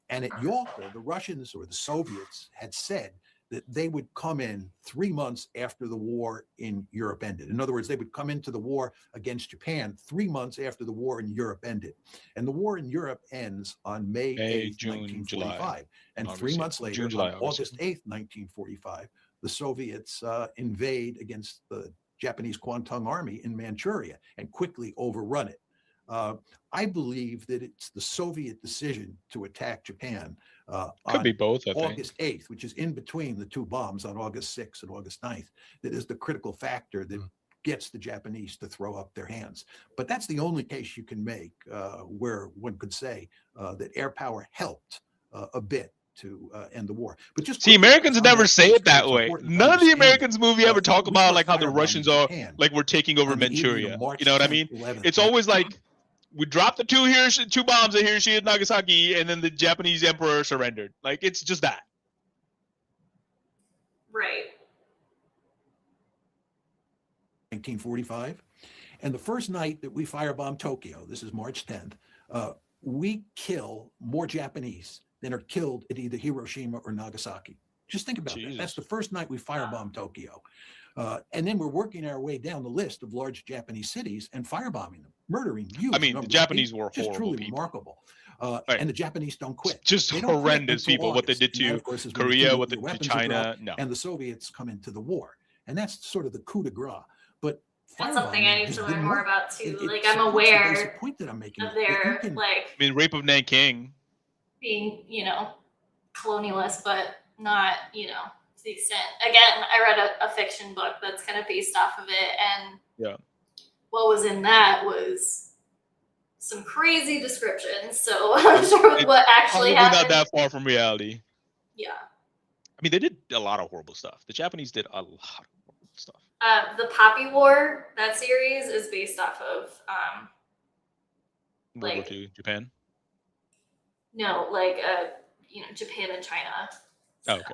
And at Yalta, the Russians or the Soviets had said that they would come in 3 months after the war in Europe ended. In other words, they would come into the war against Japan 3 months after the war in Europe ended. And the war in Europe ends on May 8th, June, 1945. July, And August, 3 yeah. months later, June, July, on August. August 8th, 1945, the Soviets invade against the Japanese Kwantung Army in Manchuria and quickly overrun it. I believe that it's the Soviet decision to attack Japan Could on be both, I think. August 8th, which is in between the 2 bombs on August 6th and August 9th, that is the critical factor that gets the Japanese to throw up their hands. But that's the only case you can make where one could say that air power helped a bit to end the war. But just See, quickly, Americans on never that say piece, it that it's way. important to None of the understand Americans movie ever talk we about were like how the firebombing Russians are Japan like we're taking over on the evening of Manchuria. March You know what I 10th, mean? 11th, It's always like we dropped the 2 bombs at Hiroshima and Nagasaki, and then the Japanese emperor surrendered. Like it's just that. Right. 1945. And the first night that we firebombed Tokyo, this is March 10th, we kill more Japanese than are killed at either Hiroshima or Nagasaki. Just think about that. That's the first night we firebombed Tokyo. And then we're working our way down the list of large Japanese cities and firebombing them, murdering huge I mean, the numbers of Japanese people. were Just horrible truly people. remarkable. Right. And the Japanese don't quit. Just They don't quit horrendous until people. What they August. did And that, to of course, is when the 2 Korea, what they nuclear did to weapons are China. dropped No. and the Soviets come into the war. And that's sort of the coup de grace. But That's something I need just to learn didn't more work. about too. It Like I'm supports the aware basic point that I'm making. of that you their can- like I mean, rape of Nanking. being, you know, colonialist, but not, you know, to the extent. Again, I read a fiction book that's kind of based off of it, and Yeah. what was in that was some crazy descriptions. So I'm not sure It's what actually Probably happened. not that far from reality. Yeah. I mean, they did a lot of horrible stuff. The Japanese did a lot of horrible stuff. The Poppy War, that series is based off of World War like- II, Japan. no, like you know, Japan and China. Oh, okay.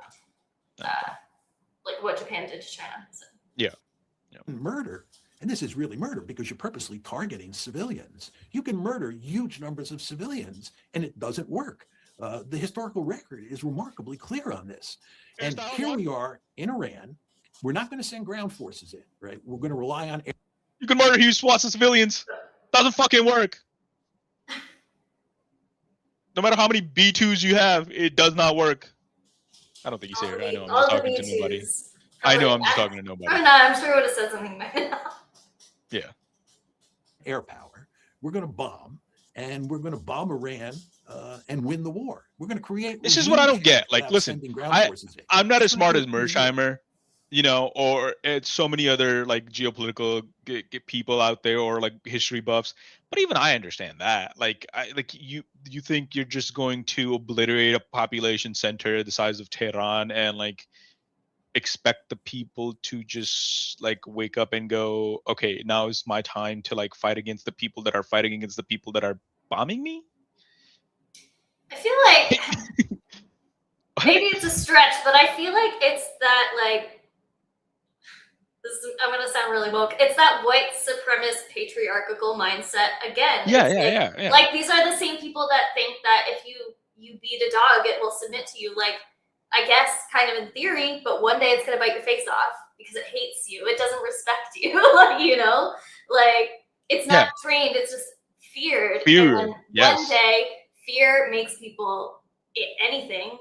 Like what Japan did to China. So. murder, and this is really murder because you're purposely targeting civilians. You can murder huge numbers of civilians and it doesn't work. The historical record is remarkably clear on this. And Here's here the we are in Iran. We're not going to send ground forces in, right? We're going to rely on air. You can murder huge swaths of civilians. Doesn't fucking work. No matter how many B2s you have, it does not work. I don't think he's here. I know I'm just talking to nobody. I know I'm just talking to nobody. I'm not. I'm sure I would have said something by now. air power. We're going to bomb, and we're going to bomb Iran and win the war. We're going to create. This is what I don't regime get. change Like, without listen, sending ground forces in. I'm not as It's gonna smart as take 3 years. Mersheimer, you know, or it's so many other like geopolitical people out there or like history buffs. But even I understand that. Like, you think you're just going to obliterate a population center the size of Tehran and like expect the people to just like wake up and go, okay, now is my time to like fight against the people that are fighting against the people that are bombing me? I feel like maybe it's a stretch, but I feel like it's that like I'm gonna sound really woke. It's that white supremacist patriarchal mindset again. Yeah, It's yeah. Like these are the same people that think that if you beat a dog, it will submit to you. Like I guess kind of in theory, but one day it's gonna bite your face off because it hates you. It doesn't respect you. Like, you know, like it's not trained. It's just feared. Fear, And then yes. one day fear makes people anything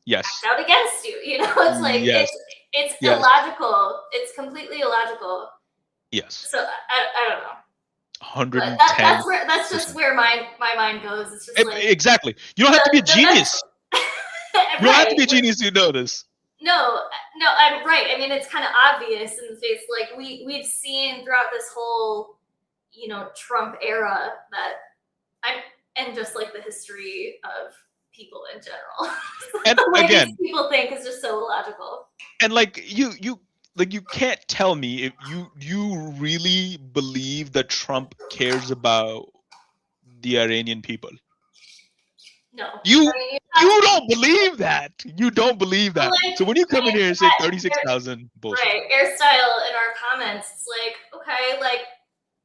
Yes. act out against you. You know, it's like Yes. it's Yes. illogical. It's completely illogical. Yes. So I don't know. 110. But that's just where my mind goes. It's just like Exactly. You don't have to be a genius. You don't have to be a Right. genius to know this. No, I'm right. I mean, it's kind of obvious in the face. Like we've seen throughout this whole, Trump era and just like the history of people in general. And the way again, these people think is just so illogical. and like you can't tell me if you really believe that Trump cares about the Iranian people. No, You I mean, you don't believe that. You don't believe that. Like, So when you come in here and say that- 36,000, bullshit. right, AirStyle in our comments, it's like, okay, like,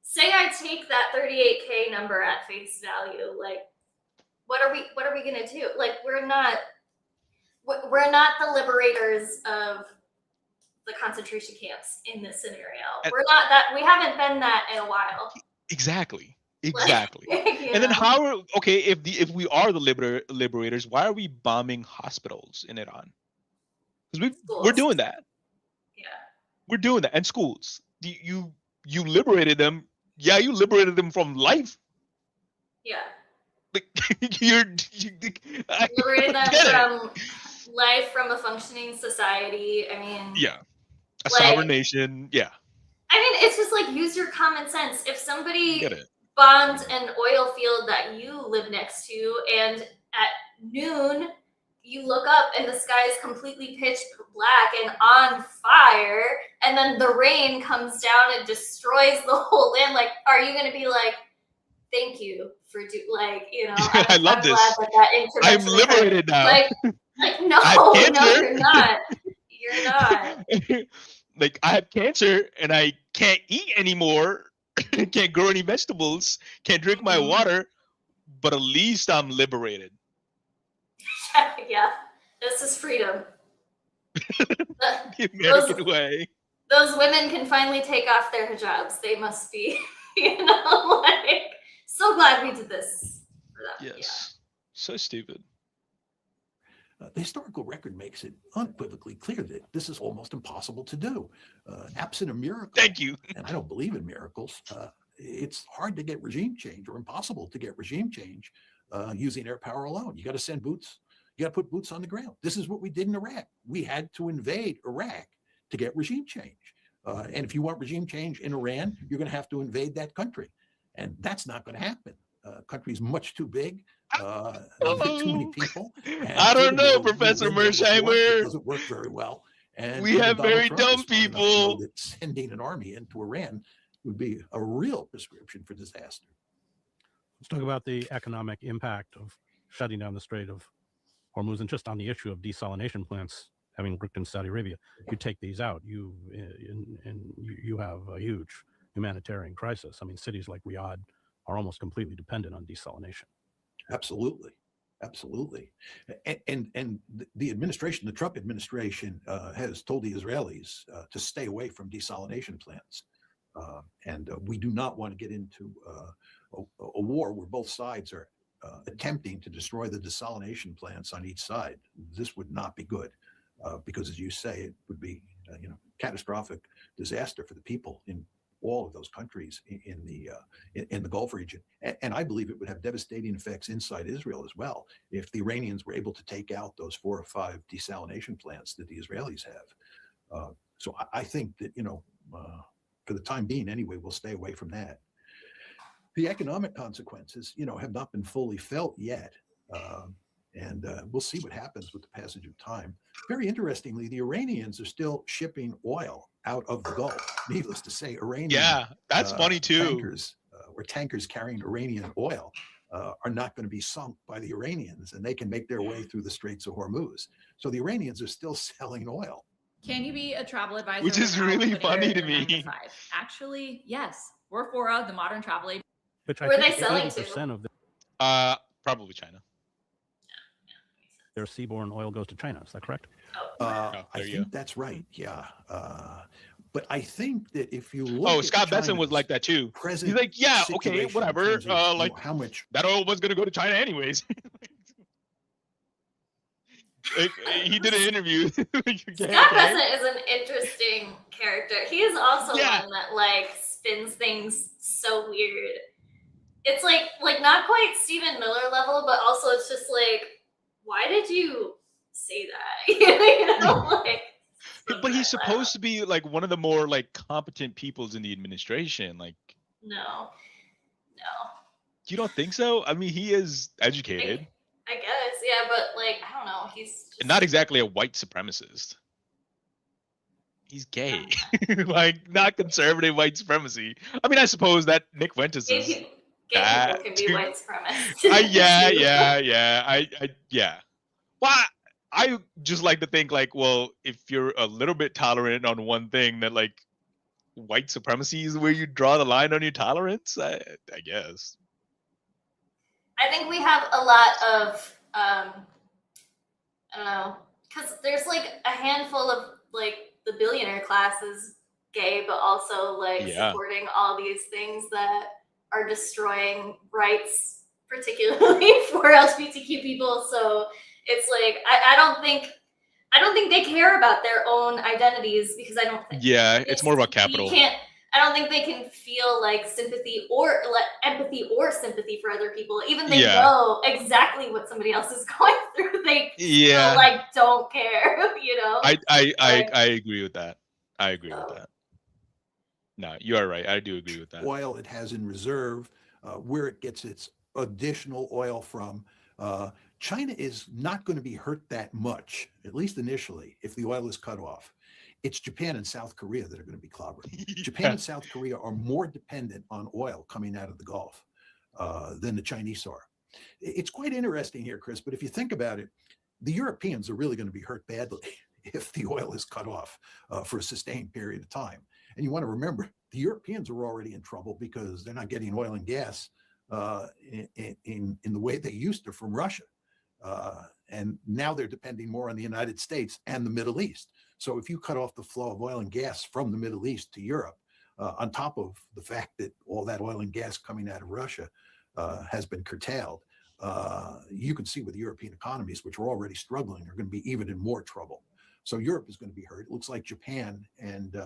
say I take that 38K number at face value, like, what are we gonna do? Like, we're not the liberators of the concentration camps in this scenario. And- We're not that. We haven't been that in a while. Exactly. Like, Exactly. you And then know? if we are the liberators, why are we bombing hospitals in Iran? Because we're Schools. doing that. Yeah. We're doing that. And schools. You liberated them. Yeah, you liberated them from life. Yeah. Like I Liberated them get it. from life, from a functioning society. I mean, Yeah. A like- sovereign nation. Yeah. I mean, it's just like use your common sense. If somebody Get it. bombed an oil field that you live next to, and at noon you look up and the sky is completely pitch black and on fire, and then the rain comes down and destroys the whole land, like, are you going to be like, thank you for I love I'm this. glad that I'm intervention occurred." liberated now. Like no, I have no, cancer. you're not. You're not. Like I have cancer and I can't eat anymore, can't grow any vegetables, can't drink my Mhm. water, but at least I'm liberated. Yeah, this is freedom. The American way. Those women can finally take off their hijabs. They must be, like, so glad we did this for them. Yes. So stupid. The historical record makes it unequivocally clear that this is almost impossible to do. Absent a miracle, Thank you. and I don't believe in miracles, it's hard to get regime change, or impossible to get regime change using air power alone. You got to send boots. You got to put boots on the ground. This is what we did in Iraq. We had to invade Iraq to get regime change. And if you want regime change in Iran, you're going to have to invade that country. And that's not going to happen. Country's much too big, too many people. and I don't even know, though we Professor lived there before, It Mersheimer. doesn't work very well. And We even have Donald very Trump is dumb smart enough to know people. that sending an army into Iran would be a real prescription for disaster. Let's talk about the economic impact of shutting down the Strait of Hormuz, and just on the issue of desalination plants having worked in Saudi Arabia. You take these out, you have a huge humanitarian crisis. I mean, cities like Riyadh are almost completely dependent on desalination. Absolutely. Absolutely. And the administration, the Trump administration, has told the Israelis to stay away from desalination plants. And we do not want to get into a war where both sides are attempting to destroy the desalination plants on each side. This would not be good because, as you say, it would be catastrophic disaster for the people in all of those countries in the Gulf region. And I believe it would have devastating effects inside Israel as well if the Iranians were able to take out those 4 or 5 desalination plants that the Israelis have. So I think that, for the time being anyway, we'll stay away from that. The economic consequences, have not been fully felt yet. And we'll see what happens with the passage of time. Very interestingly, the Iranians are still shipping oil out of the Gulf. Needless to say, Iranian Yeah, that's funny too. tankers carrying Iranian oil are not going to be sunk by the Iranians, and they can make their way through the Straits of Hormuz. So the Iranians are still selling oil. Can you be a travel advisor? Which is without really Twitter funny to or 9 me. 5? Actually, yes. We're Fora, the modern travel agent. Which I Where are think they selling to? 80% of Probably China. their seaborne oil goes to China. Is that correct? I there you think that's right. Yeah. But I think that if you look Oh, at Scott Benson was China's like that too. present He's like, yeah, okay, situation in whatever. terms of, Like how much that oil was gonna go to China anyways. Like, he did an interview. Scott Bessent is an interesting character. He is also Yeah. one that, like, spins things so weird. It's like not quite Stephen Miller level, but also it's just like, why did you say that? You know, like. But he's supposed to be like one of the more like competent peoples in the administration. Like, No. you don't think so? I mean, he is educated, I guess, yeah, but like, I don't know. He's just, and not exactly a white supremacist. He's gay, like not conservative white supremacy. I mean, I suppose that Nick Ventus gay is. people that can be too. white supremacists. Yeah. Well, I just like to think like, well, if you're a little bit tolerant on one thing, that like white supremacy is where you draw the line on your tolerance. I guess. I think we have a lot of I don't know, because there's like a handful of like the billionaire class is gay, but also like Yeah. supporting all these things that are destroying rights, particularly for LGBTQ people. So it's like I don't think they care about their own identities, because I don't think Yeah, it's more about capital. You can't. I don't think they can feel like sympathy or like empathy or sympathy for other people, even they Yeah. know exactly what somebody else is going through. They Yeah. still, like, don't care, you know. I agree with that. I agree with that. No, you are right. I do agree with that. Oil it has in reserve, where it gets its additional oil from. China is not going to be hurt that much, at least initially, if the oil is cut off. It's Japan and South Korea that are going to be clobbered. Japan and South Korea are more dependent on oil coming out of the Gulf than the Chinese are. It's quite interesting here, Chris, but if you think about it, the Europeans are really going to be hurt badly if the oil is cut off for a sustained period of time. And you want to remember, the Europeans are already in trouble because they're not getting oil and gas in the way they used to from Russia. And now they're depending more on the United States and the Middle East. So if you cut off the flow of oil and gas from the Middle East to Europe, on top of the fact that all that oil and gas coming out of Russia has been curtailed, you can see with the European economies, which are already struggling, are going to be even in more trouble. So Europe is going to be hurt. It looks like Japan and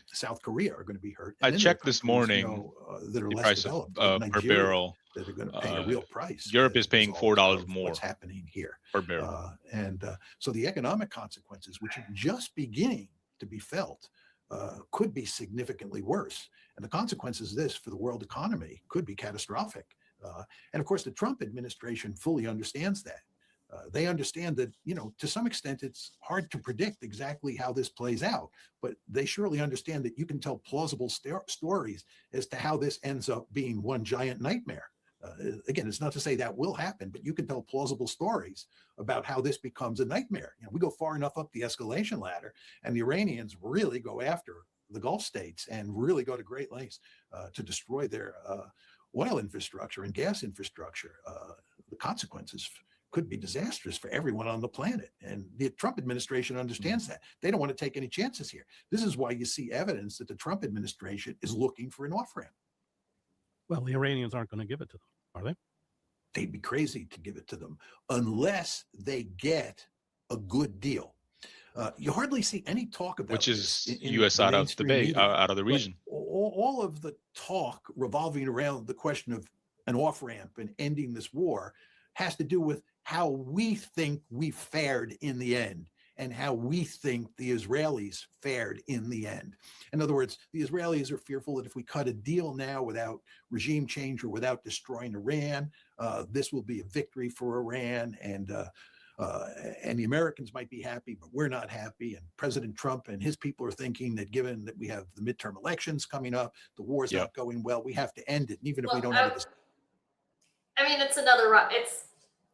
South Korea are going to be hurt. And I then there are checked this countries, you morning know, that are the less price developed, of like per Nigeria, barrel. that are going to pay a real price. Europe is as paying a $4 result of more what's happening here. per barrel. So the economic consequences, which are just beginning to be felt, could be significantly worse. And the consequences of this for the world economy could be catastrophic. And of course, the Trump administration fully understands that. They understand that, you know, to some extent, it's hard to predict exactly how this plays out, but they surely understand that you can tell plausible stories as to how this ends up being one giant nightmare. Again, it's not to say that will happen, but you can tell plausible stories about how this becomes a nightmare. You know, we go far enough up the escalation ladder, and the Iranians really go after the Gulf states and really go to great lengths to destroy their oil infrastructure and gas infrastructure. The consequences could be disastrous for everyone on the planet. And the Trump administration understands that. They don't want to take any chances here. This is why you see evidence that the Trump administration is looking for an off-ramp. Well, the Iranians aren't going to give it to them, are they? They'd be crazy to give it to them unless they get a good deal. You hardly see any talk about Which this is in U.S. the out of the mainstream bay, media. out of the But region. all of the talk revolving around the question of an off-ramp and ending this war has to do with how we think we fared in the end and how we think the Israelis fared in the end. In other words, the Israelis are fearful that if we cut a deal now without regime change or without destroying Iran, this will be a victory for Iran, and the Americans might be happy, but we're not happy. And President Trump and his people are thinking that given that we have the midterm elections coming up, the war's not going well, we have to end it. And even if we don't have it. I mean, it's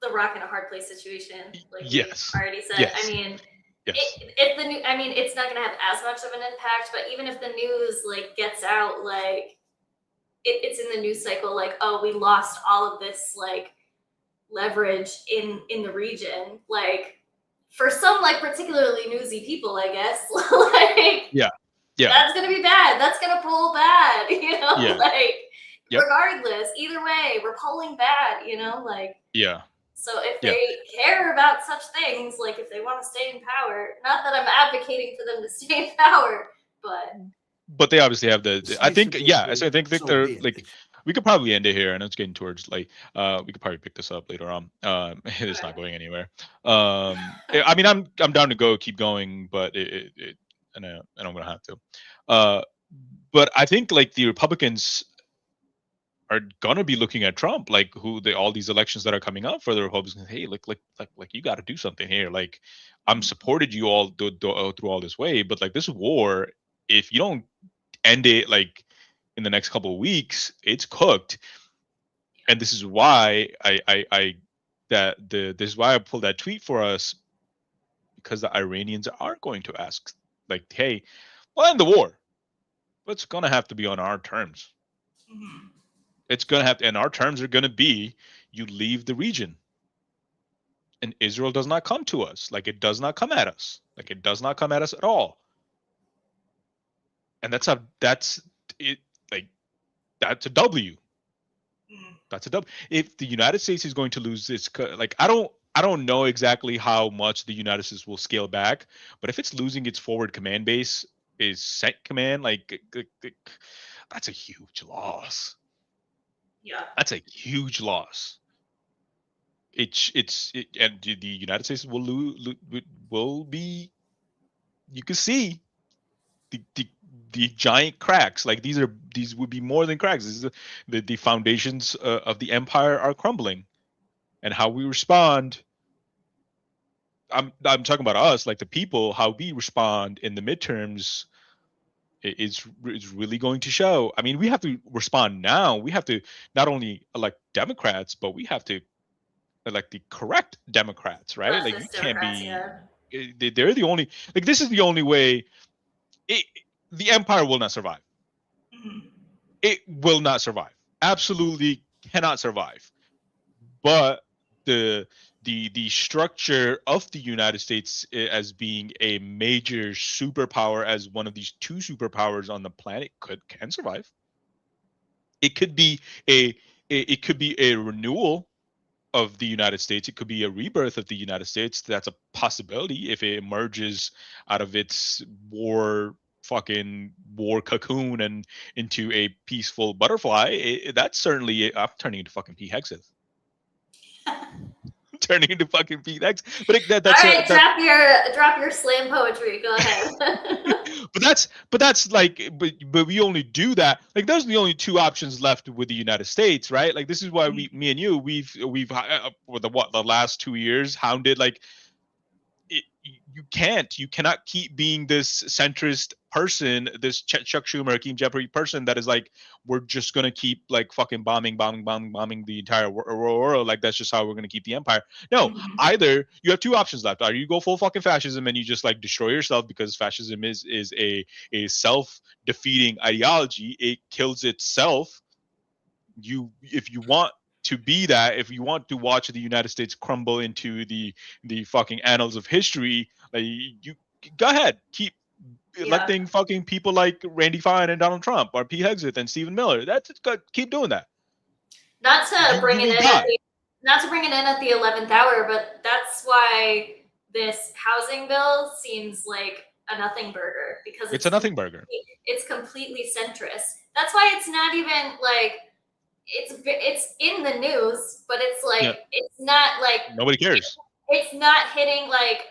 the rock in a hard place situation, like Yes. we already said. Yes. I mean, Yes. it's not going to have as much of an impact, but even if the news like gets out, like it's in the news cycle, like, oh, we lost all of this like leverage in the region, like for some like particularly newsy people, I guess, like Yeah. that's going to be bad. That's going to poll bad, you know, Yeah. like Yep. regardless, either way, we're polling bad, you know, like. Yeah. So if they care about such things, like if they want to stay in power, not that I'm advocating for them to stay in power, but but they obviously have the. I think Decisive yeah. So I think so they're be it. like. We could probably end it here, and it's getting towards like we could probably pick this up later on. It's not going anywhere. I mean, I'm down to go, keep going, but and I'm gonna have to. But I think like the Republicans are gonna be looking at Trump, like all these elections that are coming up for the Republicans. Hey, like you got to do something here. Like, I'm supported you all through all this way, but like this war, if you don't end it like in the next couple of weeks, it's cooked. And this is why this is why I pulled that tweet for us, because the Iranians are going to ask, like, hey, we'll end the war, but it's gonna have to be on our terms. It's gonna have to, and our terms are gonna be you leave the region. And Israel does not come to us. Like, it does not come at us. Like, it does not come at us at all. And that's it. Like, that's a W. That's a W. If the United States is going to lose its, like, I don't know exactly how much the United States will scale back, but if it's losing its forward command base, is sent command, like, that's a huge loss. Yeah. That's a huge loss. And the United States will be. You can see the giant cracks. Like, these would be more than cracks. This is the foundations of the empire are crumbling, and how we respond. I'm talking about us, like the people, how we respond in the midterms is really going to show. I mean, we have to respond now. We have to not only elect Democrats, but we have to elect the correct Democrats, right? Like, you can't be. They're the only. Like, this is the only way. The empire will not survive. It will not survive. Absolutely cannot survive. But the structure of the United States as being a major superpower, as one of these two superpowers on the planet, can survive. It could be a renewal of the United States. It could be a rebirth of the United States. That's a possibility if it emerges out of its war cocoon and into a peaceful butterfly. That's certainly. I'm turning into fucking Pete Hegseth. Turning into fucking Pete Hegseth. But that's all right. Drop your slam poetry. Go ahead. but that's like, but we only do that. Like, those are the only two options left with the United States, right? Like, this is why me and you, we've for the last 2 years hounded, like, you cannot keep being this centrist person, this Chuck Schumer, Hakeem Jeffrey person that is like, we're just gonna keep like fucking bombing the entire world. Like, that's just how we're gonna keep the empire. No, either you have two options left. Either you go full fucking fascism and you just like destroy yourself, because fascism is a self-defeating ideology. It kills itself. If you want to be that, if you want to watch the United States crumble into the fucking annals of history, like, you go ahead, keep electing fucking people like Randy Fine and Donald Trump or Pete Hegseth and Stephen Miller. That's good. Keep doing that. Not to bring it in at the 11th hour, but that's why this housing bill seems like a nothing burger, because it's a nothing burger. It's completely centrist. That's why it's not even like. It's in the news, but it's like it's not like nobody cares. It's not hitting like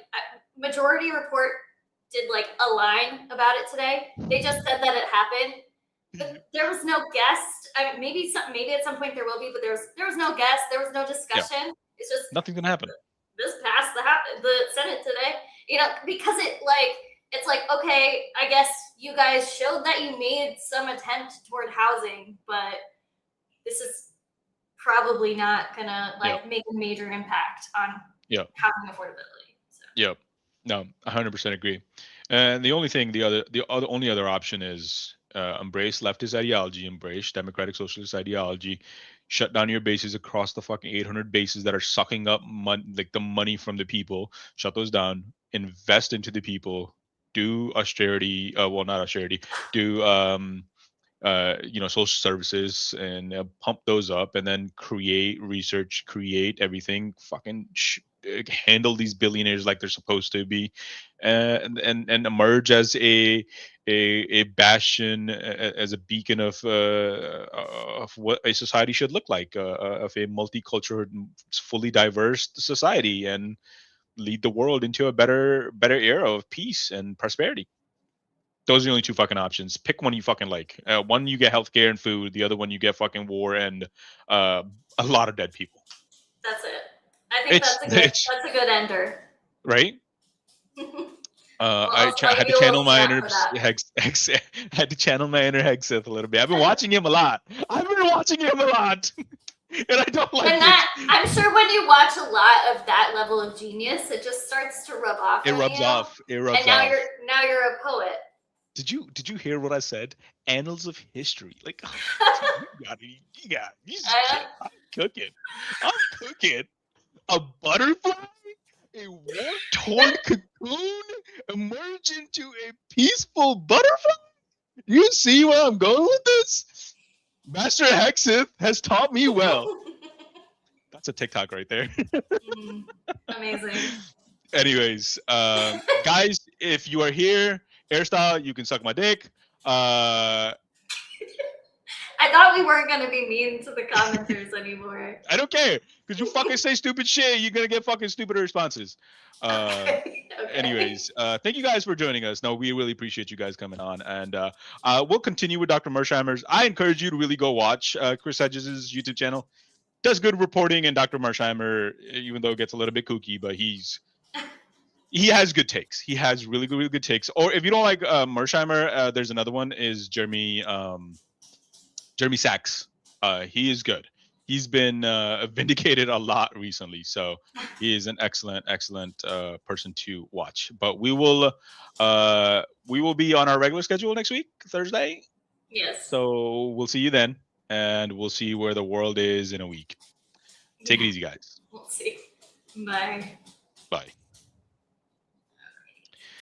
Majority Report did like a line about it today. They just said that it happened, but there was no guest. I mean, maybe at some point there will be, but there was no guest. There was no discussion. Yeah. It's just nothing's gonna happen. This passed the Senate today, because it's like, okay, I guess you guys showed that you made some attempt toward housing, but this is probably not gonna make a major impact on housing affordability. So. Yep. No, 100% agree. And the only other option is embrace leftist ideology, embrace democratic socialist ideology, shut down your bases across the fucking 800 bases that are sucking up the money from the people. Shut those down. Invest into the people. Do austerity. Not austerity. Do social services and pump those up, and then create research, create everything, fucking handle these billionaires like they're supposed to be, and emerge as a bastion, as a beacon of what a society should look like, of a multicultural, fully diverse society, and lead the world into a better era of peace and prosperity. Those are the only two fucking options. Pick one you fucking like. One you get healthcare and food. The other one you get fucking war and a lot of dead people. That's it. I think that's a good ender. Right? I I'll had to give you a channel little my snap inner for that. I had to channel my inner Hegseth a little bit. I've been watching him a lot. And I don't like And that, I'm sure when you watch a lot of that level of genius, it just starts to rub off. it. It on rubs you. off. It rubs And now off. you're a poet. Did you hear what I said? Annals of history. Like, you got Uh, I'm cooking. A butterfly, a war-torn cocoon, emerge into a peaceful butterfly. You see where I'm going with this? Master Hexith has taught me well. That's a TikTok right there. Amazing. Anyways, guys, if you are here, Airstyle, you can suck my dick. I thought we weren't gonna be mean to the commenters anymore. I don't care, because you fucking say stupid shit, you're gonna get fucking stupider responses. Okay. Anyways, thank you guys for joining us. No, we really appreciate you guys coming on, and we'll continue with Dr. Mersheimer's. I encourage you to really go watch Chris Hedges' YouTube channel. Does good reporting, and Dr. Mersheimer, even though it gets a little bit kooky, but he has good takes. He has really good takes. Or if you don't like Mersheimer, there's another one, is Jeremy Sachs. He is good. He's been vindicated a lot recently, so he is an excellent person to watch. But we will be on our regular schedule next week, Thursday. Yes. So we'll see you then, and we'll see where the world is in a week. Take it easy, guys. We'll see. Bye. Bye.